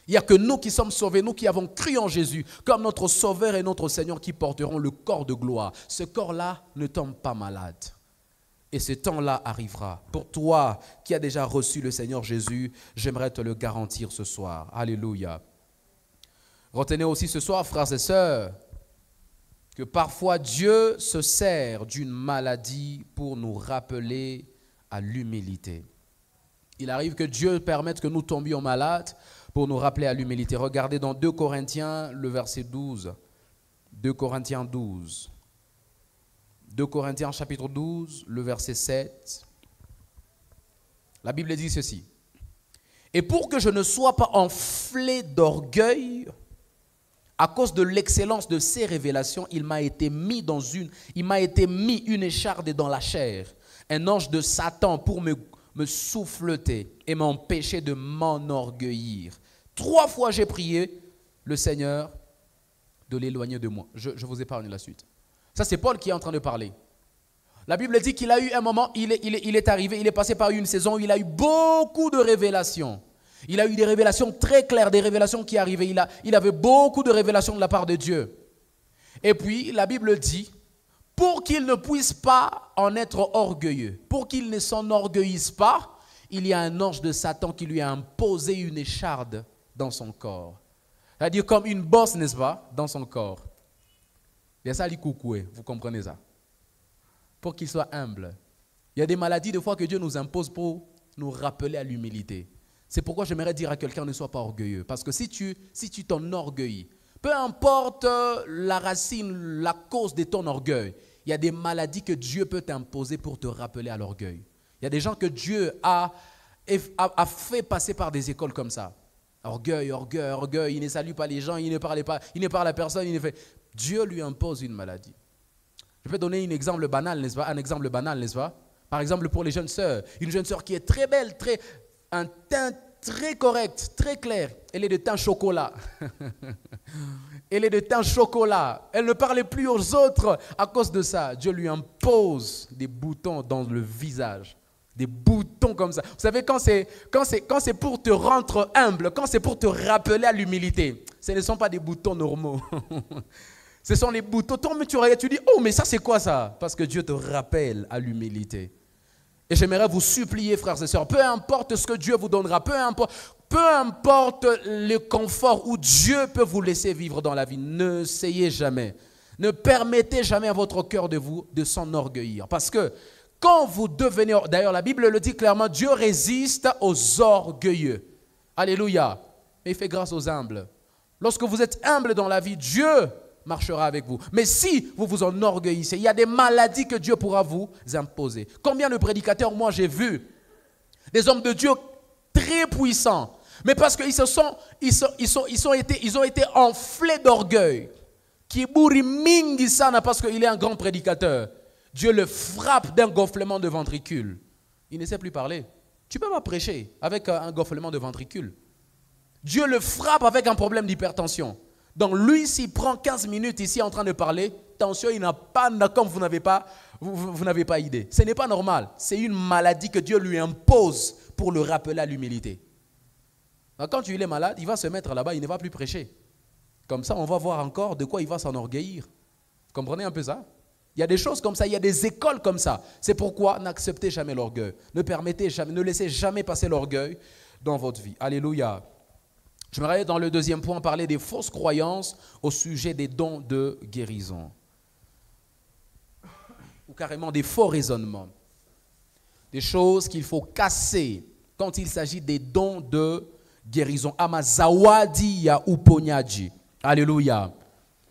Il n'y a que nous qui sommes sauvés, nous qui avons cru en Jésus, comme notre sauveur et notre Seigneur, qui porteront le corps de gloire. Ce corps-là ne tombe pas malade. Et ce temps-là arrivera. Pour toi qui as déjà reçu le Seigneur Jésus, j'aimerais te le garantir ce soir. Alléluia. Retenez aussi ce soir, frères et sœurs, que parfois Dieu se sert d'une maladie pour nous rappeler à l'humilité. Il arrive que Dieu permette que nous tombions malades pour nous rappeler à l'humilité. Regardez dans 2 Corinthiens, le verset 12. 2 Corinthiens 12. 2 Corinthiens chapitre 12, le verset 7. La Bible dit ceci. Et pour que je ne sois pas enflé d'orgueil, à cause de l'excellence de ces révélations, il m'a été mis une écharde dans la chair, un ange de Satan pour me souffleter et m'empêcher de m'enorgueillir. 3 fois j'ai prié le Seigneur de l'éloigner de moi. Je vous épargne la suite. Ça, c'est Paul qui est en train de parler. La Bible dit qu'il a eu un moment, il est arrivé, il est passé par une saison où il a eu beaucoup de révélations. Il a eu des révélations très claires, des révélations qui arrivaient. Il avait beaucoup de révélations de la part de Dieu. Et puis, la Bible dit, pour qu'il ne puisse pas en être orgueilleux, pour qu'il ne s'enorgueillisse pas, il y a un ange de Satan qui lui a imposé une écharde dans son corps. C'est-à-dire comme une bosse, n'est-ce pas, dans son corps. Il y a ça, vous comprenez ça? Pour qu'il soit humble. Il y a des maladies, des fois, que Dieu nous impose pour nous rappeler à l'humilité. C'est pourquoi j'aimerais dire à quelqu'un, ne sois pas orgueilleux. Parce que si tu t'enorgueillis, peu importe la racine, la cause de ton orgueil, il y a des maladies que Dieu peut t'imposer pour te rappeler à l'orgueil. Il y a des gens que Dieu a fait passer par des écoles comme ça. Orgueil, orgueil, orgueil, il ne salue pas les gens, il ne parle à personne, Dieu lui impose une maladie. Je vais donner un exemple banal, n'est-ce pas? Par exemple, pour les jeunes sœurs, une jeune sœur qui est très belle, un teint très correct, très clair. Elle est de teint chocolat. Elle est de teint chocolat. Elle ne parlait plus aux autres à cause de ça. Dieu lui impose des boutons dans le visage. Des boutons comme ça. Vous savez, quand c'est pour te rendre humble, quand c'est pour te rappeler à l'humilité, ce ne sont pas des boutons normaux. Ce sont les boutons. Toi, tu regardes, tu dis, oh, mais ça, c'est quoi ça? Parce que Dieu te rappelle à l'humilité. Et j'aimerais vous supplier, frères et sœurs, peu importe ce que Dieu vous donnera, peu importe le confort où Dieu peut vous laisser vivre dans la vie, n'essayez jamais. Ne permettez jamais à votre cœur de s'enorgueillir. Parce que quand vous devenez, d'ailleurs la Bible le dit clairement, Dieu résiste aux orgueilleux. Alléluia. Mais il fait grâce aux humbles. Lorsque vous êtes humble dans la vie, Dieu marchera avec vous. Mais si vous vous enorgueillissez, il y a des maladies que Dieu pourra vous imposer. Combien de prédicateurs, moi j'ai vu, des hommes de Dieu très puissants, mais parce qu'ils ont été enflés d'orgueil, qui mingi sana parce qu'il est un grand prédicateur, Dieu le frappe d'un gonflement de ventricule. Il ne sait plus parler. Tu ne peux pas prêcher avec un gonflement de ventricule. Dieu le frappe avec un problème d'hypertension. Donc lui, s'il prend 15 minutes ici en train de parler, attention, il n'a pas, comme vous n'avez pas idée. Ce n'est pas normal. C'est une maladie que Dieu lui impose pour le rappeler à l'humilité. Quand il est malade, il va se mettre là-bas, il ne va plus prêcher. Comme ça, on va voir encore de quoi il va s'enorgueillir. Vous comprenez un peu ça? Il y a des choses comme ça, il y a des écoles comme ça. C'est pourquoi n'acceptez jamais l'orgueil. Ne laissez jamais passer l'orgueil dans votre vie. Alléluia. J'aimerais dans le deuxième point parler des fausses croyances au sujet des dons de guérison. Ou carrément des faux raisonnements. Des choses qu'il faut casser quand il s'agit des dons de guérison. Amazawadi ya uponyaji. Alléluia.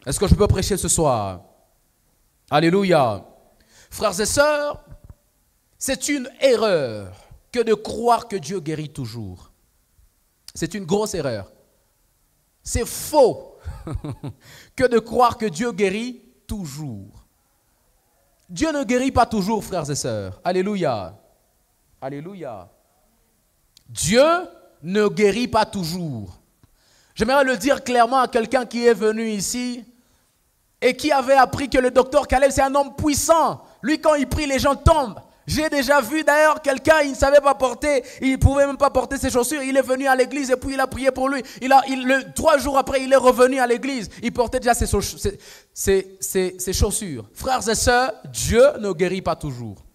Est-ce que je peux prêcher ce soir? Alléluia. Frères et sœurs, c'est une erreur que de croire que Dieu guérit toujours. C'est une grosse erreur. C'est faux que de croire que Dieu guérit toujours. Dieu ne guérit pas toujours, frères et sœurs. Alléluia. Alléluia. Dieu ne guérit pas toujours. J'aimerais le dire clairement à quelqu'un qui est venu ici et qui avait appris que le docteur Caleb, c'est un homme puissant. Lui, quand il prie, les gens tombent. J'ai déjà vu d'ailleurs quelqu'un, il ne savait pas porter, il ne pouvait même pas porter ses chaussures. Il est venu à l'église et puis il a prié pour lui. 3 jours après, il est revenu à l'église. Il portait déjà ses chaussures. Frères et sœurs, Dieu ne guérit pas toujours.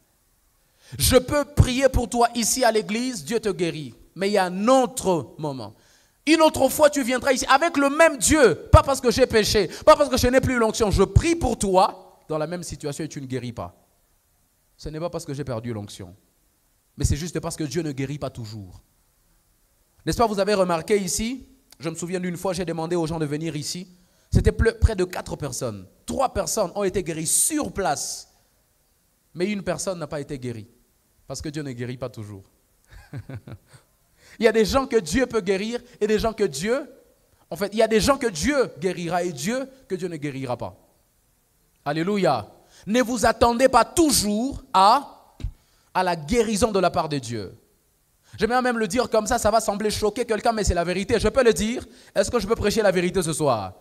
Je peux prier pour toi ici à l'église, Dieu te guérit. Mais il y a un autre moment. Une autre fois, tu viendras ici avec le même Dieu. Pas parce que j'ai péché, pas parce que je n'ai plus l'onction. Je prie pour toi dans la même situation et tu ne guéris pas. Ce n'est pas parce que j'ai perdu l'onction, mais c'est juste parce que Dieu ne guérit pas toujours. N'est-ce pas, vous avez remarqué ici, je me souviens d'une fois, j'ai demandé aux gens de venir ici, c'était près de 4 personnes. 3 personnes ont été guéries sur place, mais une personne n'a pas été guérie, parce que Dieu ne guérit pas toujours. Il y a des gens que Dieu peut guérir et des gens que Dieu, il y a des gens que Dieu guérira et Dieu que Dieu ne guérira pas. Alléluia. Ne vous attendez pas toujours à la guérison de la part de Dieu. J'aimerais même le dire comme ça va sembler choquer quelqu'un, mais c'est la vérité. Je peux le dire. Est-ce que je peux prêcher la vérité ce soir?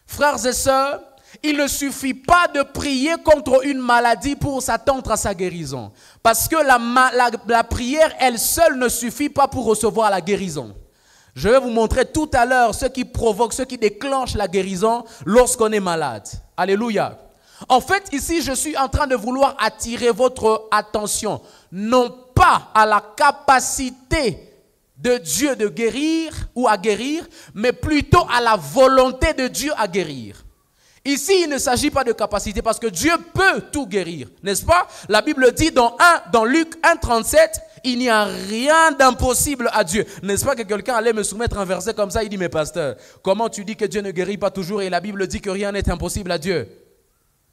Frères et sœurs, il ne suffit pas de prier contre une maladie pour s'attendre à sa guérison. Parce que la prière, elle seule, ne suffit pas pour recevoir la guérison. Je vais vous montrer tout à l'heure ce qui provoque, ce qui déclenche la guérison lorsqu'on est malade. Alléluia. En fait, ici, je suis en train de vouloir attirer votre attention, non pas à la capacité de Dieu de guérir ou à guérir, mais plutôt à la volonté de Dieu à guérir. Ici, il ne s'agit pas de capacité parce que Dieu peut tout guérir, n'est-ce pas? La Bible dit dans Luc 1,37, il n'y a rien d'impossible à Dieu. N'est-ce pas que quelqu'un allait me soumettre un verset comme ça, il dit, mais pasteur, comment tu dis que Dieu ne guérit pas toujours et la Bible dit que rien n'est impossible à Dieu?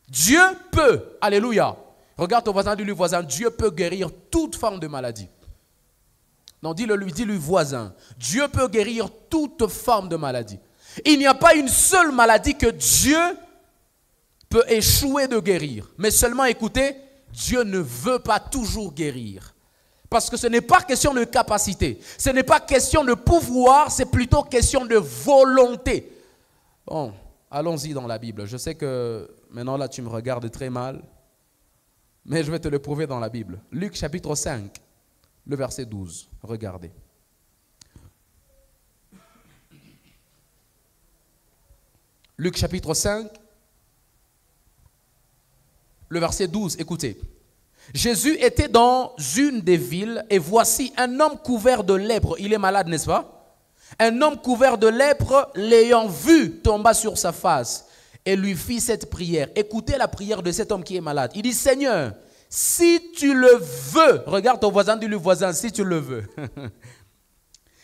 Dieu peut, alléluia. Regarde ton voisin, dis-lui voisin, Dieu peut guérir toute forme de maladie. Non, dis-lui voisin, Dieu peut guérir toute forme de maladie. Il n'y a pas une seule maladie que Dieu peut échouer de guérir. Mais seulement, écoutez, Dieu ne veut pas toujours guérir. Parce que ce n'est pas question de capacité, ce n'est pas question de pouvoir, c'est plutôt question de volonté. Bon, allons-y dans la Bible. Je sais que maintenant là tu me regardes très mal, mais je vais te le prouver dans la Bible. Luc chapitre 5, le verset 12. Regardez. Luc chapitre 5, le verset 12. Écoutez. Jésus était dans une des villes et voici un homme couvert de lèpre. Il est malade, n'est-ce pas? Un homme couvert de lèpre, l'ayant vu, tomba sur sa face et lui fit cette prière. Écoutez la prière de cet homme qui est malade. Il dit, Seigneur, si tu le veux, regarde ton voisin, dis-lui voisin, si tu le veux.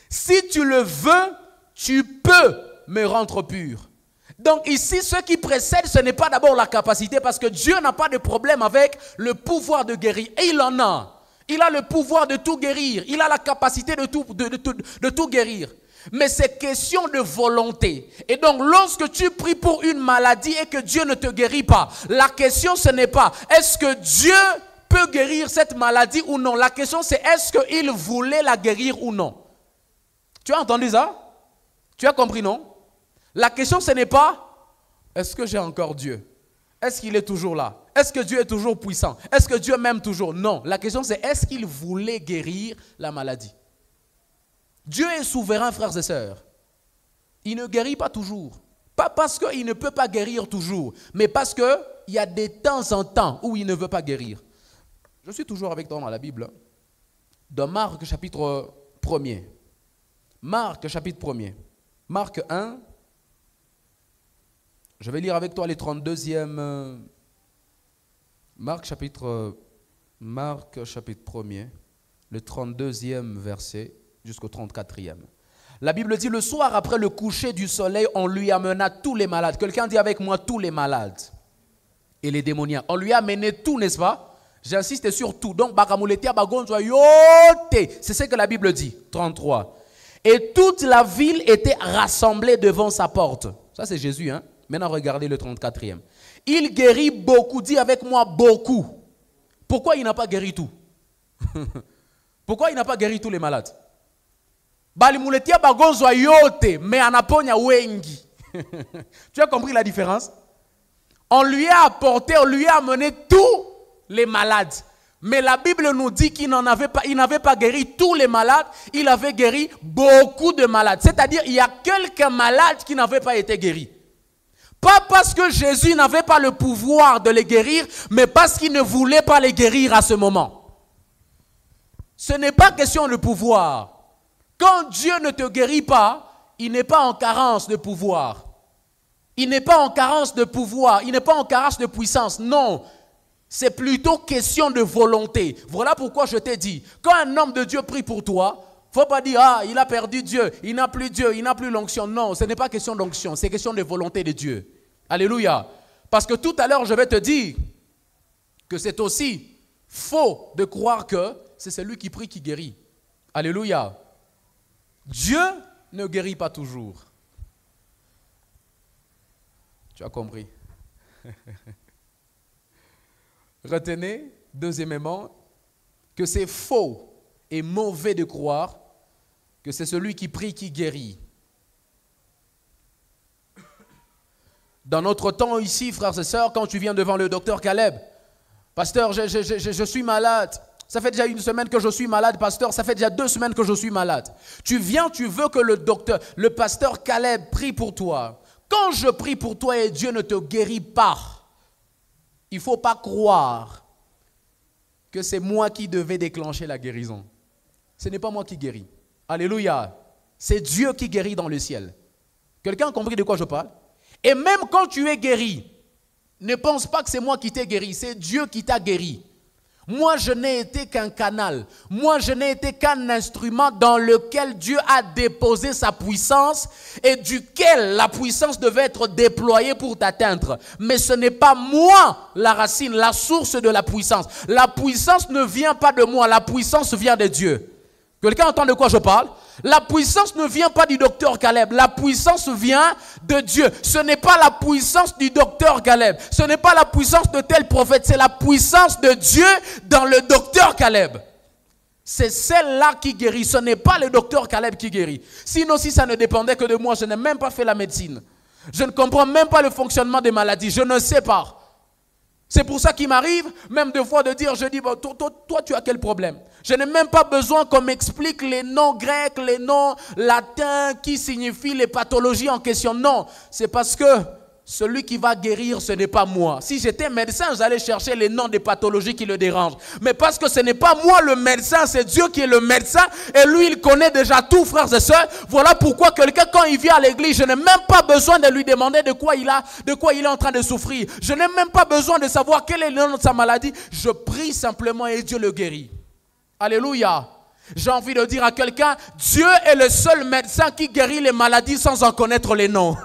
Si tu le veux, tu peux me rendre pur. Donc ici, ce qui précède, ce n'est pas d'abord la capacité, parce que Dieu n'a pas de problème avec le pouvoir de guérir. Et il en a. Il a le pouvoir de tout guérir. Il a la capacité de tout guérir. Mais c'est question de volonté. Et donc, lorsque tu pries pour une maladie et que Dieu ne te guérit pas, la question, ce n'est pas est-ce que Dieu peut guérir cette maladie ou non. La question, c'est est-ce qu'il voulait la guérir ou non. Tu as entendu ça? Tu as compris, non? La question, ce n'est pas est-ce que j'ai encore Dieu? Est-ce qu'il est toujours là? Est-ce que Dieu est toujours puissant? Est-ce que Dieu m'aime toujours? Non. La question, c'est est-ce qu'il voulait guérir la maladie? Dieu est souverain, frères et sœurs. Il ne guérit pas toujours. Pas parce qu'il ne peut pas guérir toujours, mais parce qu'il y a des temps en temps où il ne veut pas guérir. Je suis toujours avec toi dans la Bible. Dans Marc chapitre 1er. Marc chapitre 1er. Marc 1. Je vais lire avec toi les 32e. Marc chapitre 1er, le 32e verset jusqu'au 34e. La Bible dit, le soir après le coucher du soleil, on lui amena tous les malades. Quelqu'un dit avec moi, tous les malades et les démoniaques. On lui a amené tout, n'est-ce pas? J'insiste sur tout. Donc, c'est ce que la Bible dit. 33. Et toute la ville était rassemblée devant sa porte. Ça, c'est Jésus, hein? Maintenant, regardez le 34e. Il guérit beaucoup. Dis avec moi, beaucoup. Pourquoi il n'a pas guéri tout? Pourquoi il n'a pas guéri tous les malades? Tu as compris la différence? On lui a apporté, on lui a amené tous les malades. Mais la Bible nous dit qu'il n'avait pas guéri tous les malades, il avait guéri beaucoup de malades. C'est-à-dire, il y a quelques malades qui n'avaient pas été guéris. Pas parce que Jésus n'avait pas le pouvoir de les guérir, mais parce qu'il ne voulait pas les guérir à ce moment. Ce n'est pas question de pouvoir. Quand Dieu ne te guérit pas, il n'est pas en carence de pouvoir. Il n'est pas en carence de pouvoir, il n'est pas en carence de puissance. Non, c'est plutôt question de volonté. Voilà pourquoi je t'ai dit, quand un homme de Dieu prie pour toi, il ne faut pas dire, ah, il a perdu Dieu, il n'a plus l'onction. Non, ce n'est pas question d'onction, c'est question de volonté de Dieu. Alléluia. Parce que tout à l'heure, je vais te dire que c'est aussi faux de croire que c'est celui qui prie qui guérit. Alléluia. Dieu ne guérit pas toujours. Tu as compris? Retenez, deuxièmement, que c'est faux et mauvais de croire que c'est celui qui prie qui guérit. Dans notre temps ici, frères et sœurs, quand tu viens devant le docteur Caleb, pasteur, je suis malade. Ça fait déjà 1 semaine que je suis malade, pasteur. Ça fait déjà 2 semaines que je suis malade. Tu viens, tu veux que le pasteur Caleb prie pour toi. Quand je prie pour toi et Dieu ne te guérit pas, il ne faut pas croire que c'est moi qui devais déclencher la guérison. Ce n'est pas moi qui guéris. Alléluia. C'est Dieu qui guérit dans le ciel. Quelqu'un a compris de quoi je parle? Et même quand tu es guéri, ne pense pas que c'est moi qui t'ai guéri, c'est Dieu qui t'a guéri. Moi, je n'ai été qu'un canal. Moi, je n'ai été qu'un instrument dans lequel Dieu a déposé sa puissance et duquel la puissance devait être déployée pour t'atteindre. Mais ce n'est pas moi la racine, la source de la puissance. La puissance ne vient pas de moi, la puissance vient de Dieu. Quelqu'un entend de quoi je parle? La puissance ne vient pas du docteur Caleb. La puissance vient de Dieu. Ce n'est pas la puissance du docteur Caleb. Ce n'est pas la puissance de tel prophète. C'est la puissance de Dieu dans le docteur Caleb. C'est celle-là qui guérit. Ce n'est pas le docteur Caleb qui guérit. Sinon, si ça ne dépendait que de moi, je n'ai même pas fait la médecine. Je ne comprends même pas le fonctionnement des maladies. Je ne sais pas. C'est pour ça qu'il m'arrive même des fois de dire, je dis, bon, toi tu as quel problème? Je n'ai même pas besoin qu'on m'explique les noms grecs, les noms latins qui signifient les pathologies en question. Non, c'est parce que celui qui va guérir, ce n'est pas moi. Si j'étais médecin, j'allais chercher les noms des pathologies qui le dérangent. Mais parce que ce n'est pas moi le médecin, c'est Dieu qui est le médecin. Et lui, il connaît déjà tout, frères et sœurs. Voilà pourquoi quelqu'un, quand il vient à l'église, je n'ai même pas besoin de lui demander de quoi il est en train de souffrir. Je n'ai même pas besoin de savoir quel est le nom de sa maladie. Je prie simplement et Dieu le guérit. Alléluia. J'ai envie de dire à quelqu'un, Dieu est le seul médecin qui guérit les maladies sans en connaître les noms.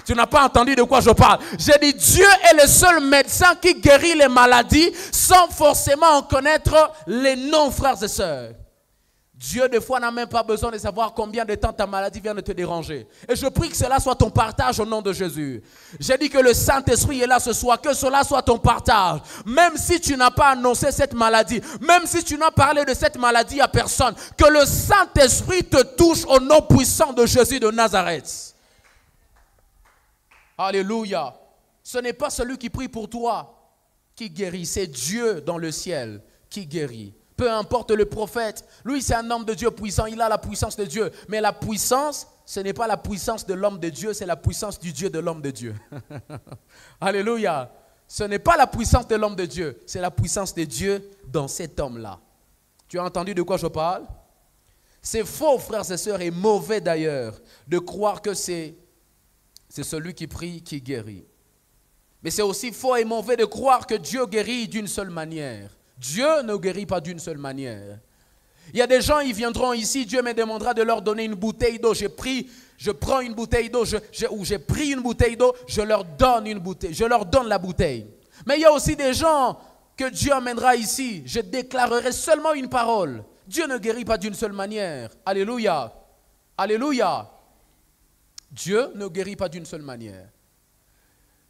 Tu n'as pas entendu de quoi je parle. J'ai dit, Dieu est le seul médecin qui guérit les maladies sans forcément en connaître les noms, frères et sœurs. Dieu, des fois, n'a même pas besoin de savoir combien de temps ta maladie vient de te déranger. Et je prie que cela soit ton partage au nom de Jésus. J'ai dit que le Saint-Esprit est là ce soir, que cela soit ton partage. Même si tu n'as pas annoncé cette maladie, même si tu n'as parlé de cette maladie à personne, que le Saint-Esprit te touche au nom puissant de Jésus de Nazareth. Alléluia. Ce n'est pas celui qui prie pour toi qui guérit, c'est Dieu dans le ciel qui guérit. Peu importe le prophète, lui c'est un homme de Dieu puissant, il a la puissance de Dieu. Mais la puissance, ce n'est pas la puissance de l'homme de Dieu, c'est la puissance du Dieu de l'homme de Dieu. Alléluia. Ce n'est pas la puissance de l'homme de Dieu, c'est la puissance de Dieu dans cet homme-là. Tu as entendu de quoi je parle? C'est faux, frères et sœurs, et mauvais d'ailleurs, de croire que c'est celui qui prie qui guérit. Mais c'est aussi faux et mauvais de croire que Dieu guérit d'une seule manière. Dieu ne guérit pas d'une seule manière. Il y a des gens, ils viendront ici, Dieu me demandera de leur donner une bouteille d'eau. Je prends une bouteille d'eau, ou j'ai pris une bouteille d'eau, je leur donne la bouteille. Mais il y a aussi des gens que Dieu amènera ici, je déclarerai seulement une parole. Dieu ne guérit pas d'une seule manière. Alléluia. Alléluia. Dieu ne guérit pas d'une seule manière.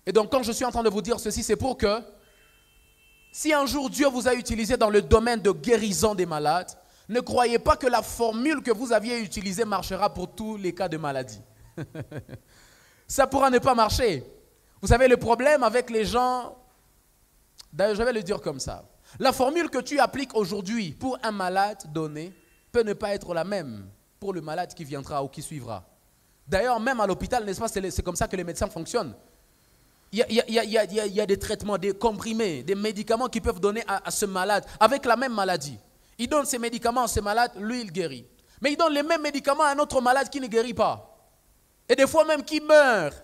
Et donc quand je suis en train de vous dire ceci, c'est pour que si un jour Dieu vous a utilisé dans le domaine de guérison des malades, ne croyez pas que la formule que vous aviez utilisée marchera pour tous les cas de maladie. Ça pourra ne pas marcher. Vous savez, le problème avec les gens, d'ailleurs je vais le dire comme ça, la formule que tu appliques aujourd'hui pour un malade donné peut ne pas être la même pour le malade qui viendra ou qui suivra. D'ailleurs, même à l'hôpital, n'est-ce pas, c'est comme ça que les médecins fonctionnent. Il y a des traitements, des comprimés, des médicaments qu'ils peuvent donner à ce malade avec la même maladie. Ils donnent ces médicaments à ce malade, lui il guérit. Mais ils donnent les mêmes médicaments à un autre malade qui ne guérit pas. Et des fois même qui meurt.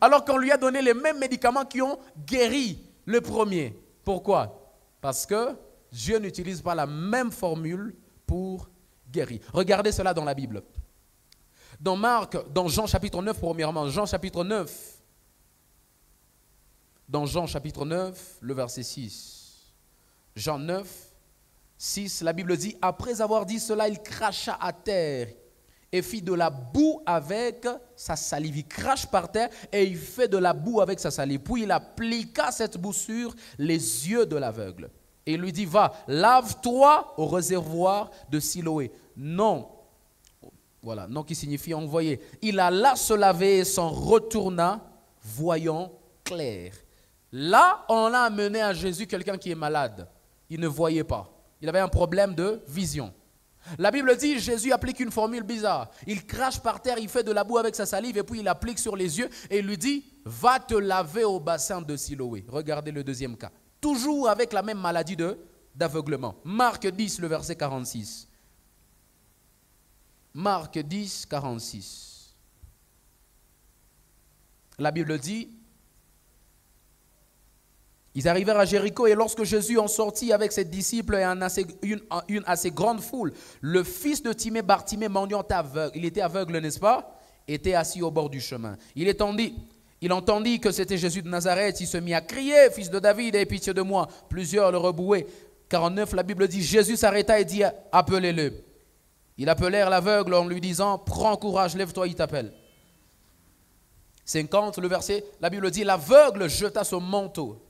Alors qu'on lui a donné les mêmes médicaments qui ont guéri le premier. Pourquoi? Parce que Dieu n'utilise pas la même formule pour guérir. Regardez cela dans la Bible. Dans Marc, dans Jean chapitre 9 premièrement, Jean chapitre 9. Dans Jean chapitre 9, le verset 6. Jean 9, 6, la Bible dit, après avoir dit cela, il cracha à terre et fit de la boue avec sa salive. Il crache par terre et il fait de la boue avec sa salive. Puis il appliqua cette boue sur les yeux de l'aveugle. Et il lui dit, va, lave-toi au réservoir de Siloé. Non, voilà, non qui signifie envoyer. Il alla se laver et s'en retourna voyant clair. Là, on a amené à Jésus quelqu'un qui est malade. Il ne voyait pas. Il avait un problème de vision. La Bible dit, Jésus applique une formule bizarre. Il crache par terre, il fait de la boue avec sa salive et puis il applique sur les yeux et il lui dit, va te laver au bassin de Siloé. Regardez le deuxième cas. Toujours avec la même maladie d'aveuglement. Marc 10, le verset 46. Marc 10, 46. La Bible dit, ils arrivèrent à Jéricho et lorsque Jésus en sortit avec ses disciples et une assez grande foule, le fils de Timée, Bartimée, mendiant aveugle, il était aveugle, n'est-ce pas, était assis au bord du chemin. Il entendit que c'était Jésus de Nazareth, il se mit à crier, fils de David, aie pitié de moi. Plusieurs le rebouaient. 49, la Bible dit, Jésus s'arrêta et dit, appelez-le. Ils appelèrent l'aveugle en lui disant, prends courage, lève-toi, il t'appelle. 50, le verset, la Bible dit, l'aveugle jeta son manteau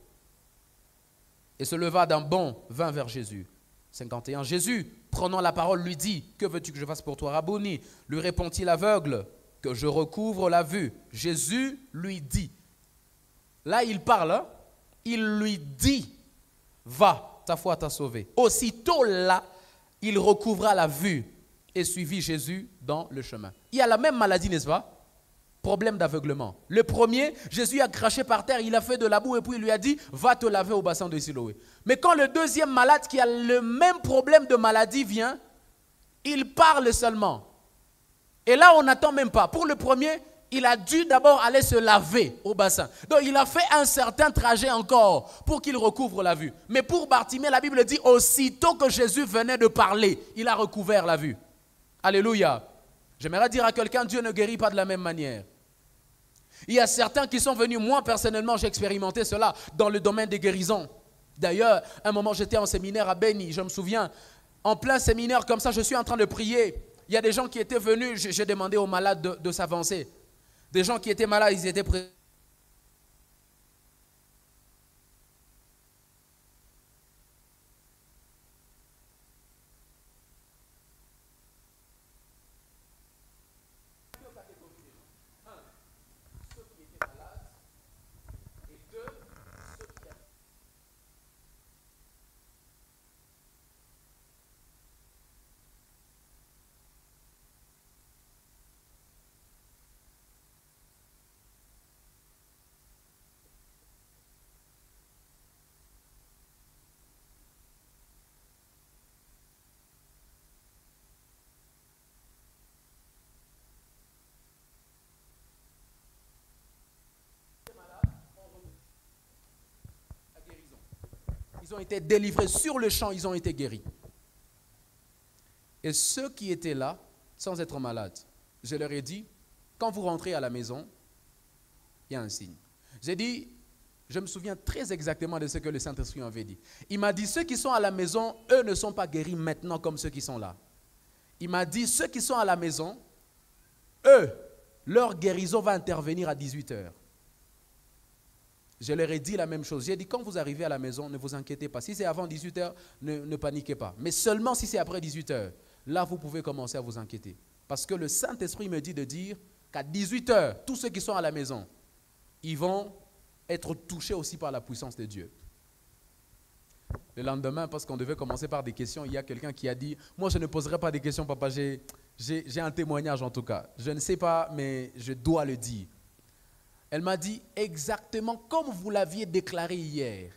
et se leva d'un bond, vint vers Jésus. 51, Jésus, prenant la parole, lui dit, que veux-tu que je fasse pour toi, Rabboni? Lui répondit l'aveugle, que je recouvre la vue. Jésus lui dit, là il parle, hein? Il lui dit, va, ta foi t'a sauvé. Aussitôt là, il recouvra la vue et suivit Jésus dans le chemin. Il y a la même maladie, n'est-ce pas? Problème d'aveuglement. Le premier, Jésus a craché par terre, il a fait de la boue et puis il lui a dit, va te laver au bassin de Siloé. Mais quand le deuxième malade qui a le même problème de maladie vient, il parle seulement. Et là, on n'attend même pas. Pour le premier, il a dû d'abord aller se laver au bassin. Donc, il a fait un certain trajet encore pour qu'il recouvre la vue. Mais pour Bartimée, la Bible dit, aussitôt que Jésus venait de parler, il a recouvert la vue. Alléluia. J'aimerais dire à quelqu'un, Dieu ne guérit pas de la même manière. Il y a certains qui sont venus, moi personnellement, j'ai expérimenté cela dans le domaine des guérisons. D'ailleurs, un moment, j'étais en séminaire à Béni, je me souviens, en plein séminaire comme ça, je suis en train de prier. Il y a des gens qui étaient venus, j'ai demandé aux malades de s'avancer. Des gens qui étaient malades, ils étaient prêts. Ils ont été délivrés sur le champ, ils ont été guéris. Et ceux qui étaient là, sans être malades, je leur ai dit, quand vous rentrez à la maison, il y a un signe. J'ai dit, je me souviens très exactement de ce que le Saint-Esprit avait dit. Il m'a dit, ceux qui sont à la maison, eux ne sont pas guéris maintenant comme ceux qui sont là. Il m'a dit, ceux qui sont à la maison, eux, leur guérison va intervenir à 18h. Je leur ai dit la même chose. J'ai dit, quand vous arrivez à la maison, ne vous inquiétez pas. Si c'est avant 18h, ne paniquez pas. Mais seulement si c'est après 18h, là, vous pouvez commencer à vous inquiéter. Parce que le Saint-Esprit me dit de dire qu'à 18h, tous ceux qui sont à la maison, ils vont être touchés aussi par la puissance de Dieu. Le lendemain, parce qu'on devait commencer par des questions, il y a quelqu'un qui a dit, moi, je ne poserai pas des questions, papa, j'ai un témoignage en tout cas. Je ne sais pas, mais je dois le dire. Elle m'a dit exactement comme vous l'aviez déclaré hier.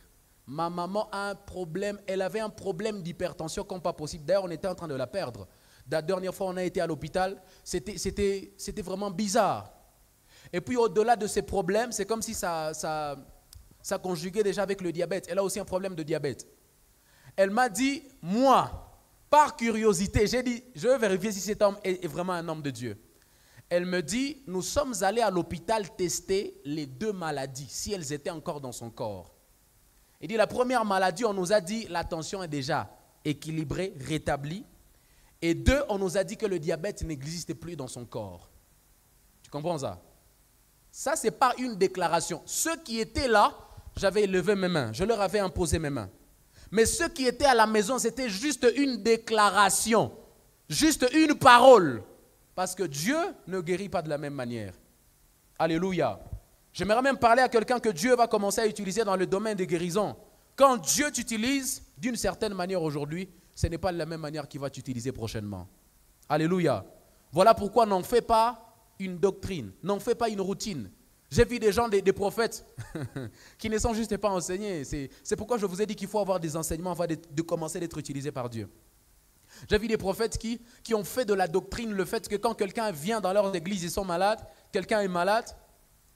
Ma maman a un problème, elle avait un problème d'hypertension comme pas possible. D'ailleurs, on était en train de la perdre. La dernière fois, on a été à l'hôpital, c'était vraiment bizarre. Et puis, au-delà de ces problèmes, c'est comme si ça conjuguait déjà avec le diabète. Elle a aussi un problème de diabète. Elle m'a dit, moi, par curiosité, j'ai dit, je veux vérifier si cet homme est vraiment un homme de Dieu. Elle me dit, nous sommes allés à l'hôpital tester les deux maladies, si elles étaient encore dans son corps. Elle dit, la première maladie, on nous a dit, la tension est déjà équilibrée, rétablie. Et deux, on nous a dit que le diabète n'existe plus dans son corps. Tu comprends ça? Ça, c'est pas une déclaration. Ceux qui étaient là, j'avais levé mes mains, je leur avais imposé mes mains. Mais ceux qui étaient à la maison, c'était juste une déclaration, juste une parole. Parce que Dieu ne guérit pas de la même manière. Alléluia. J'aimerais même parler à quelqu'un que Dieu va commencer à utiliser dans le domaine des guérisons. Quand Dieu t'utilise d'une certaine manière aujourd'hui, ce n'est pas de la même manière qu'il va t'utiliser prochainement. Alléluia. Voilà pourquoi n'en fais pas une doctrine, n'en fais pas une routine. J'ai vu des gens, des prophètes, qui ne sont juste pas enseignés. C'est pourquoi je vous ai dit qu'il faut avoir des enseignements avant de commencer d'être utilisé par Dieu. J'ai vu des prophètes qui ont fait de la doctrine le fait que quand quelqu'un vient dans leur église, ils sont malades, quelqu'un est malade,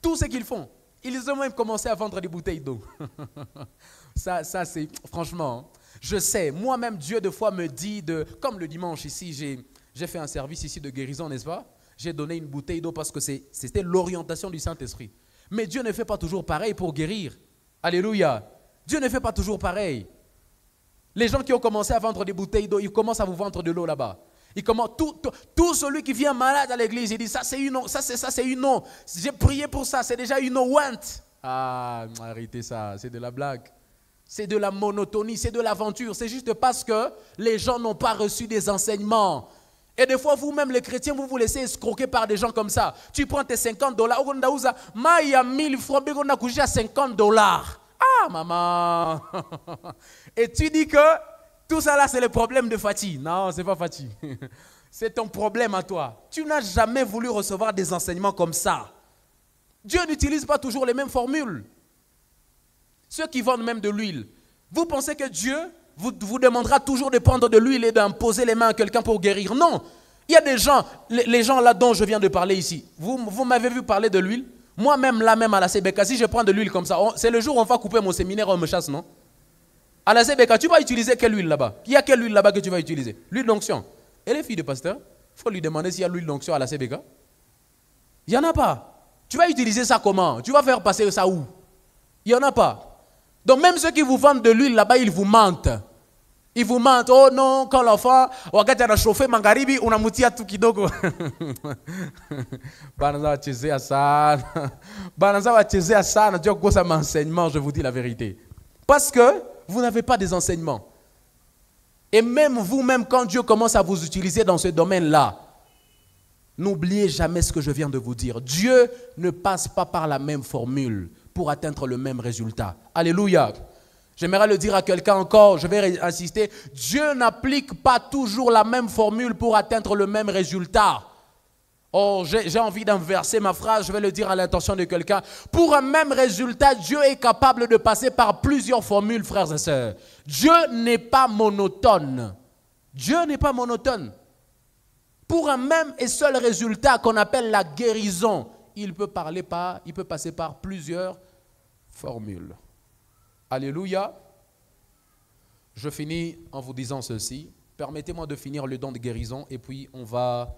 tout ce qu'ils font, ils ont même commencé à vendre des bouteilles d'eau. Ça c'est, franchement, je sais, moi-même Dieu des fois me dit, comme le dimanche ici, j'ai fait un service ici de guérison, n'est-ce pas? J'ai donné une bouteille d'eau parce que c'était l'orientation du Saint-Esprit. Mais Dieu ne fait pas toujours pareil pour guérir. Alléluia. Dieu ne fait pas toujours pareil. Les gens qui ont commencé à vendre des bouteilles d'eau, ils commencent à vous vendre de l'eau là-bas. Tout celui qui vient malade à l'église, il dit ça c'est une eau, ça c'est une eau. J'ai prié pour ça, c'est déjà une eau want. Ah, arrêtez ça, c'est de la blague. C'est de la monotonie, c'est de l'aventure. C'est juste parce que les gens n'ont pas reçu des enseignements. Et des fois, vous-même, les chrétiens, vous vous laissez escroquer par des gens comme ça. Tu prends tes $50. Il y a 1000 francs, on a couché à $50. Ah, maman. Et tu dis que tout ça là, c'est le problème de Fatih. Non, ce n'est pas Fatih. C'est ton problème à toi. Tu n'as jamais voulu recevoir des enseignements comme ça. Dieu n'utilise pas toujours les mêmes formules. Ceux qui vendent même de l'huile, vous pensez que Dieu vous demandera toujours de prendre de l'huile et d'imposer les mains à quelqu'un pour guérir? Non. Il y a des gens, les gens là dont je viens de parler ici. Vous m'avez vu parler de l'huile? Moi-même, là même à la CBK, si je prends de l'huile comme ça, c'est le jour où on va couper mon séminaire, on me chasse, non? À la CBK, tu vas utiliser quelle huile là-bas? Il y a quelle huile là-bas que tu vas utiliser? L'huile d'onction. Et les filles de pasteur, il faut lui demander s'il y a l'huile d'onction à la CBK. Il n'y en a pas. Tu vas utiliser ça comment? Tu vas faire passer ça où? Il n'y en a pas. Donc même ceux qui vous vendent de l'huile là-bas, ils vous mentent. Ils vous mentent. Oh non, quand l'enfant, wakati anachauffé magharibi, unamutia tu kidogo. Banaza wachezea sana. Banaza wachezea sana. Dieu gosa m'enseignement, je vous dis la vérité. Parce que vous n'avez pas des enseignements. Et même vous-même, quand Dieu commence à vous utiliser dans ce domaine-là, n'oubliez jamais ce que je viens de vous dire. Dieu ne passe pas par la même formule pour atteindre le même résultat. Alléluia. J'aimerais le dire à quelqu'un encore, je vais insister. Dieu n'applique pas toujours la même formule pour atteindre le même résultat. Oh, j'ai envie d'inverser ma phrase, je vais le dire à l'intention de quelqu'un. Pour un même résultat, Dieu est capable de passer par plusieurs formules, frères et sœurs. Dieu n'est pas monotone. Dieu n'est pas monotone. Pour un même et seul résultat qu'on appelle la guérison, il peut passer par plusieurs formules. Alléluia. Je finis en vous disant ceci. Permettez-moi de finir le don de guérison et puis on va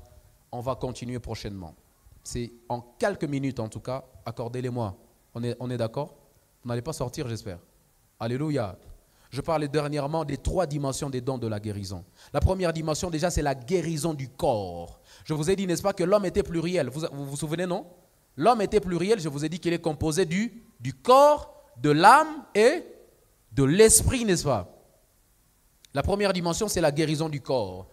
continuer prochainement. C'est en quelques minutes en tout cas. Accordez-les-moi. On est d'accord? Vous n'allez pas sortir, j'espère. Alléluia. Je parlais dernièrement des 3 dimensions des dons de la guérison. La première dimension déjà, c'est la guérison du corps. Je vous ai dit, n'est-ce pas, que l'homme était pluriel. Vous vous souvenez, non? L'homme était pluriel. Je vous ai dit qu'il est composé du corps, de l'âme et de l'esprit, n'est-ce pas? La première dimension, c'est la guérison du corps.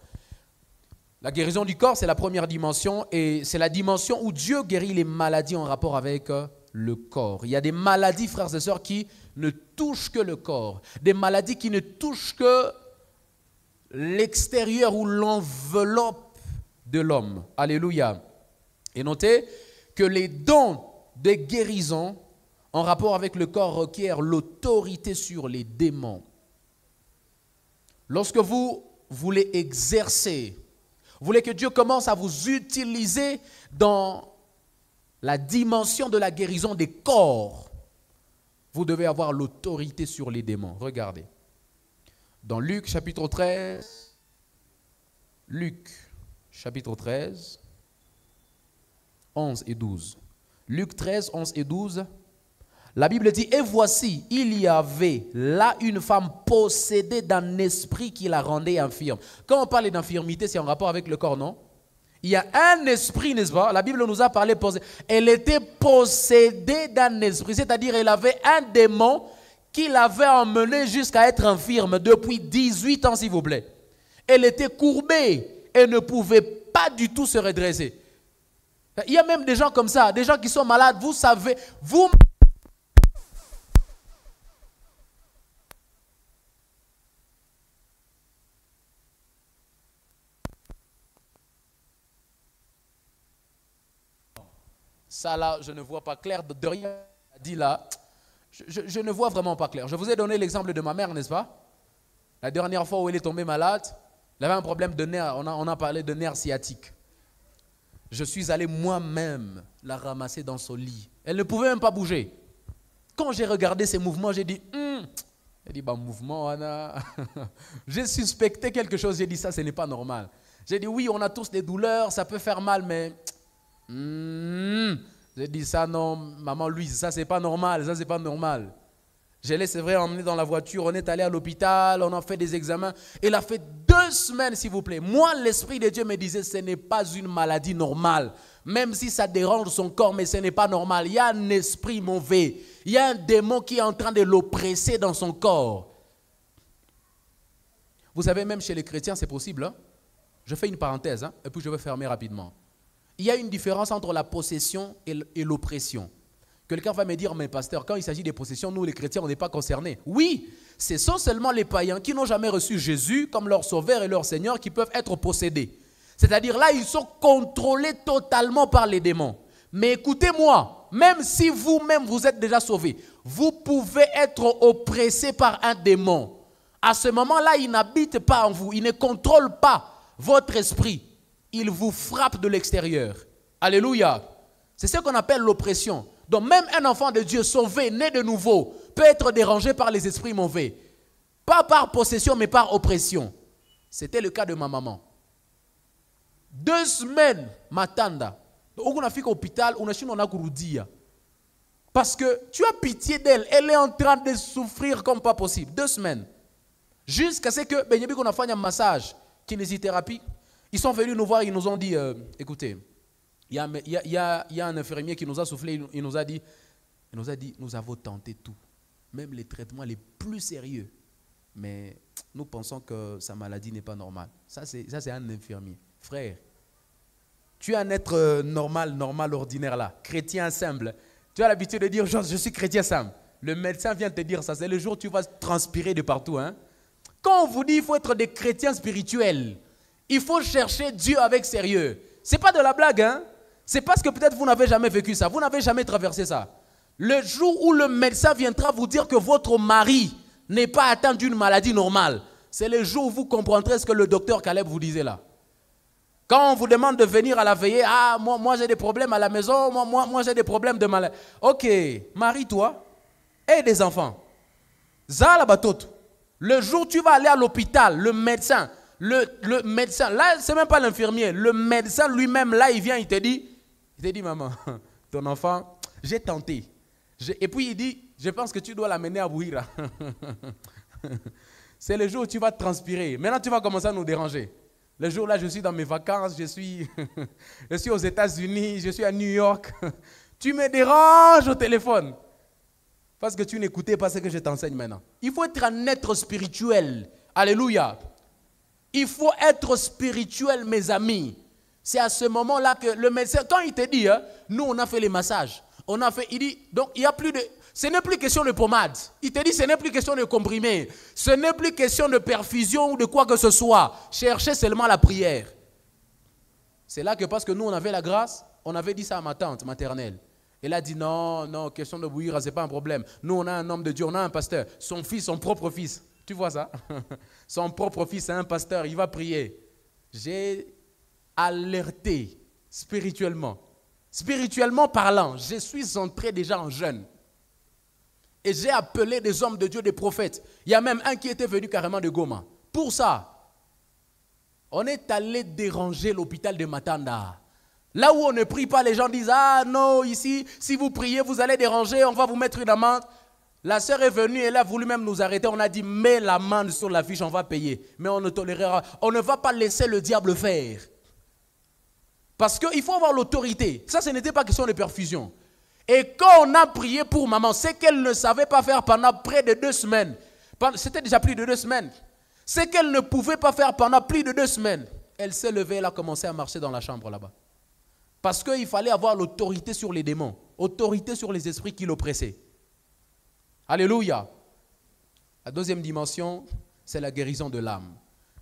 La guérison du corps, c'est la première dimension et c'est la dimension où Dieu guérit les maladies en rapport avec le corps. Il y a des maladies, frères et sœurs, qui ne touchent que le corps. Des maladies qui ne touchent que l'extérieur ou l'enveloppe de l'homme. Alléluia. Et notez que les dons de guérison en rapport avec le corps requiert l'autorité sur les démons. Lorsque vous voulez exercer, vous voulez que Dieu commence à vous utiliser dans la dimension de la guérison des corps, vous devez avoir l'autorité sur les démons. Regardez. Dans Luc chapitre 13, Luc chapitre 13, 11 et 12. Luc 13, 11 et 12. La Bible dit, et voici, il y avait là une femme possédée d'un esprit qui la rendait infirme. Quand on parle d'infirmité, c'est en rapport avec le corps, non? Il y a un esprit, n'est-ce pas? La Bible nous a parlé, elle était possédée d'un esprit, c'est-à-dire elle avait un démon qui l'avait emmenée jusqu'à être infirme depuis 18 ans, s'il vous plaît. Elle était courbée et ne pouvait pas du tout se redresser. Il y a même des gens comme ça, des gens qui sont malades, vous savez, vous... Ça là, je ne vois pas clair de rien dit là. Je ne vois vraiment pas clair. Je vous ai donné l'exemple de ma mère, n'est-ce pas? La dernière fois où elle est tombée malade, elle avait un problème de nerf, on a parlé de nerf sciatique. Je suis allé moi-même la ramasser dans son lit. Elle ne pouvait même pas bouger. Quand j'ai regardé ses mouvements, j'ai dit, elle dit, bah mouvement, Anna. J'ai suspecté quelque chose, j'ai dit, ça, ce n'est pas normal. J'ai dit, oui, on a tous des douleurs, ça peut faire mal, mais... J'ai dit, ça, non, maman Louise, ça, c'est pas normal, ça, c'est pas normal. Je l'ai, c'est vrai, emmené dans la voiture, on est allé à l'hôpital, on a fait des examens. Il a fait 2 semaines, s'il vous plaît. Moi, l'Esprit de Dieu me disait, ce n'est pas une maladie normale. Même si ça dérange son corps, mais ce n'est pas normal. Il y a un esprit mauvais. Il y a un démon qui est en train de l'oppresser dans son corps. Vous savez, même chez les chrétiens, c'est possible. Hein? Je fais une parenthèse, hein, et puis je vais fermer rapidement. Il y a une différence entre la possession et l'oppression. Quelqu'un va me dire, mais pasteur, quand il s'agit des possessions, nous les chrétiens, on n'est pas concernés. Oui, ce sont seulement les païens qui n'ont jamais reçu Jésus comme leur sauveur et leur Seigneur qui peuvent être possédés. C'est-à-dire là, ils sont contrôlés totalement par les démons. Mais écoutez-moi, même si vous-même vous êtes déjà sauvés, vous pouvez être oppressé par un démon. À ce moment-là, il n'habite pas en vous, il ne contrôle pas votre esprit. Il vous frappe de l'extérieur. Alléluia. C'est ce qu'on appelle l'oppression. Donc même un enfant de Dieu sauvé, né de nouveau, peut être dérangé par les esprits mauvais. Pas par possession, mais par oppression. C'était le cas de ma maman. 2 semaines, matanda. On a fait l'hôpital, on a fait un parce que tu as pitié d'elle. Elle est en train de souffrir comme pas possible. 2 semaines. Jusqu'à ce que, ben, on a fait un massage, kinésithérapie. Ils sont venus nous voir, ils nous ont dit, écoutez, il y a un infirmier qui nous a soufflé, il nous a dit, nous avons tenté tout, même les traitements les plus sérieux, mais nous pensons que sa maladie n'est pas normale. Ça, c'est un infirmier. Frère, tu es un être normal, ordinaire là, chrétien simple. Tu as l'habitude de dire, je suis chrétien simple. Le médecin vient te dire ça, c'est le jour où tu vas transpirer de partout. Hein? Quand on vous dit qu'il faut être des chrétiens spirituels, il faut chercher Dieu avec sérieux. Ce n'est pas de la blague, hein? C'est parce que peut-être vous n'avez jamais vécu ça, vous n'avez jamais traversé ça. Le jour où le médecin viendra vous dire que votre mari n'est pas atteint d'une maladie normale, c'est le jour où vous comprendrez ce que le docteur Caleb vous disait là. Quand on vous demande de venir à la veillée, ah, moi j'ai des problèmes à la maison, moi j'ai des problèmes de maladie. Ok, marie-toi et des enfants. Zala batot. Le jour où tu vas aller à l'hôpital, le médecin, là, ce n'est même pas l'infirmier, le médecin lui-même, là, il vient, il te dit, maman, ton enfant, j'ai tenté. Et puis il dit, je pense que tu dois l'amener à Bouira. C'est le jour où tu vas transpirer. Maintenant, tu vas commencer à nous déranger. Le jour là, je suis dans mes vacances, je suis aux États-Unis, je suis à New York. Tu me déranges au téléphone. Parce que tu n'écoutais pas ce que je t'enseigne maintenant. Il faut être un être spirituel. Alléluia. Il faut être spirituel, mes amis. C'est à ce moment-là que le médecin, quand il te dit, hein, nous on a fait les massages, il dit, donc il n'y a plus de, ce n'est plus question de pommade. Il te dit, ce n'est plus question de comprimé. Ce n'est plus question de perfusion ou de quoi que ce soit. Cherchez seulement la prière. C'est là que parce que nous on avait la grâce, on avait dit ça à ma tante maternelle. Elle a dit non, question de bouillir, ce n'est pas un problème. Nous on a un homme de Dieu, on a un pasteur, son fils, son propre fils. Tu vois ça? Son propre fils est un pasteur, il va prier. J'ai alerté spirituellement. Spirituellement parlant, je suis entré déjà en jeûne. Et j'ai appelé des hommes de Dieu, des prophètes. Il y a même un qui était venu carrément de Goma. Pour ça, on est allé déranger l'hôpital de Matanda. Là où on ne prie pas, les gens disent, ah non, ici, si vous priez, vous allez déranger, on va vous mettre une amende. La sœur est venue, elle a voulu même nous arrêter. On a dit, mets l'amende sur la fiche, on va payer. Mais on ne tolérera. On ne va pas laisser le diable faire. Parce qu'il faut avoir l'autorité. Ça, ce n'était pas question de perfusion. Et quand on a prié pour maman, c'est qu'elle ne savait pas faire pendant près de 2 semaines. C'était déjà plus de 2 semaines. C'est qu'elle ne pouvait pas faire pendant plus de 2 semaines. Elle s'est levée, elle a commencé à marcher dans la chambre là-bas. Parce qu'il fallait avoir l'autorité sur les démons, autorité sur les esprits qui l'oppressaient. Alléluia. La deuxième dimension, c'est la guérison de l'âme.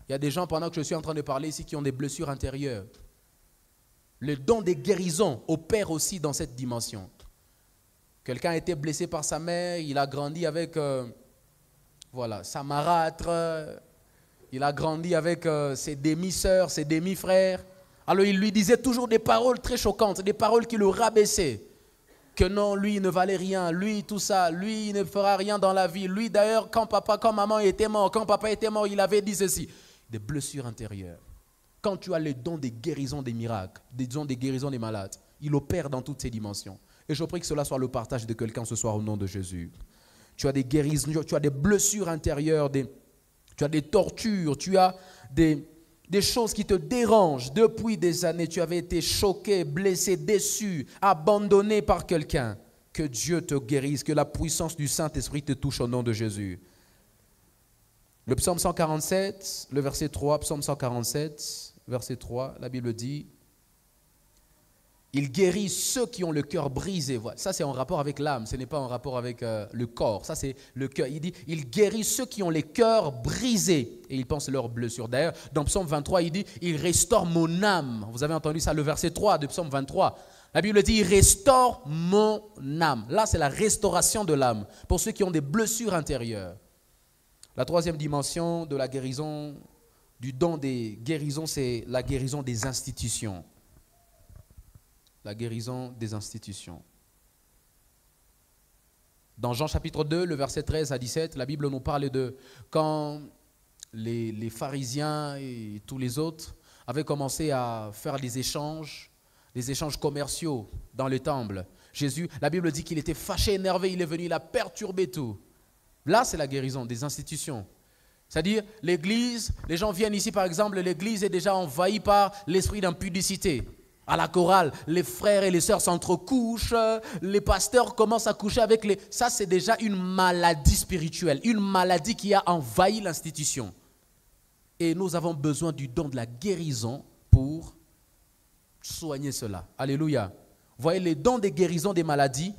Il y a des gens, pendant que je suis en train de parler ici, qui ont des blessures intérieures. Le don des guérisons opère aussi dans cette dimension. Quelqu'un a été blessé par sa mère, il a grandi avec sa marâtre, il a grandi avec ses demi-sœurs, ses demi-frères. Alors il lui disait toujours des paroles très choquantes, des paroles qui le rabaissaient. Que non, lui il ne valait rien, lui tout ça, lui il ne fera rien dans la vie. Lui d'ailleurs, quand maman était mort, quand papa était mort, il avait dit ceci. Des blessures intérieures. Quand tu as le don des guérisons des miracles, des dons des guérisons des malades, il opère dans toutes ces dimensions. Et je prie que cela soit le partage de quelqu'un ce soir au nom de Jésus. Tu as des guérisons, tu as des blessures intérieures, tu as des tortures, tu as des choses qui te dérangent. Depuis des années, tu avais été choqué, blessé, déçu, abandonné par quelqu'un. Que Dieu te guérisse, que la puissance du Saint-Esprit te touche au nom de Jésus. Le psaume 147, le verset 3, psaume 147, verset 3, la Bible dit « Il guérit ceux qui ont le cœur brisé. » Voilà. Ça, c'est en rapport avec l'âme, ce n'est pas en rapport avec le corps. Ça, c'est le cœur. Il dit « Il guérit ceux qui ont les cœurs brisés. » Et il pense leurs blessures. D'ailleurs, dans psaume 23, il dit « Il restaure mon âme. » Vous avez entendu ça, le verset 3 de psaume 23. La Bible dit « Il restaure mon âme. » Là, c'est la restauration de l'âme pour ceux qui ont des blessures intérieures. La troisième dimension de la guérison, du don des guérisons, c'est la guérison des institutions. La guérison des institutions. Dans Jean chapitre 2, le verset 13 à 17, la Bible nous parle de quand les pharisiens et tous les autres avaient commencé à faire des échanges commerciaux dans le temple. Jésus, la Bible dit qu'il était fâché, énervé, il est venu, il a perturbé tout. Là, c'est la guérison des institutions. C'est-à-dire, l'église, les gens viennent ici, par exemple, l'église est déjà envahie par l'esprit d'impudicité. À la chorale, les frères et les sœurs s'entrecouchent, les pasteurs commencent à coucher avec les... Ça, c'est déjà une maladie spirituelle, une maladie qui a envahi l'institution. Et nous avons besoin du don de la guérison pour soigner cela. Alléluia. Vous voyez, le don des guérisons des maladies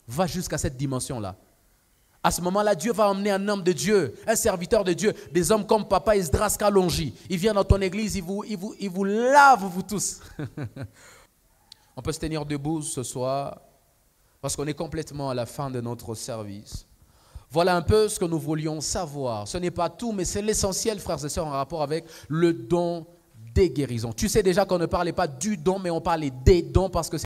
va jusqu'à cette dimension-là. À ce moment-là, Dieu va emmener un homme de Dieu, un serviteur de Dieu, des hommes comme Papa Esdras Kalonji. Il vient dans ton église, il vous lave, vous tous. On peut se tenir debout ce soir, parce qu'on est complètement à la fin de notre service. Voilà un peu ce que nous voulions savoir. Ce n'est pas tout, mais c'est l'essentiel, frères et sœurs, en rapport avec le don des guérisons. Tu sais déjà qu'on ne parlait pas du don, mais on parlait des dons, parce que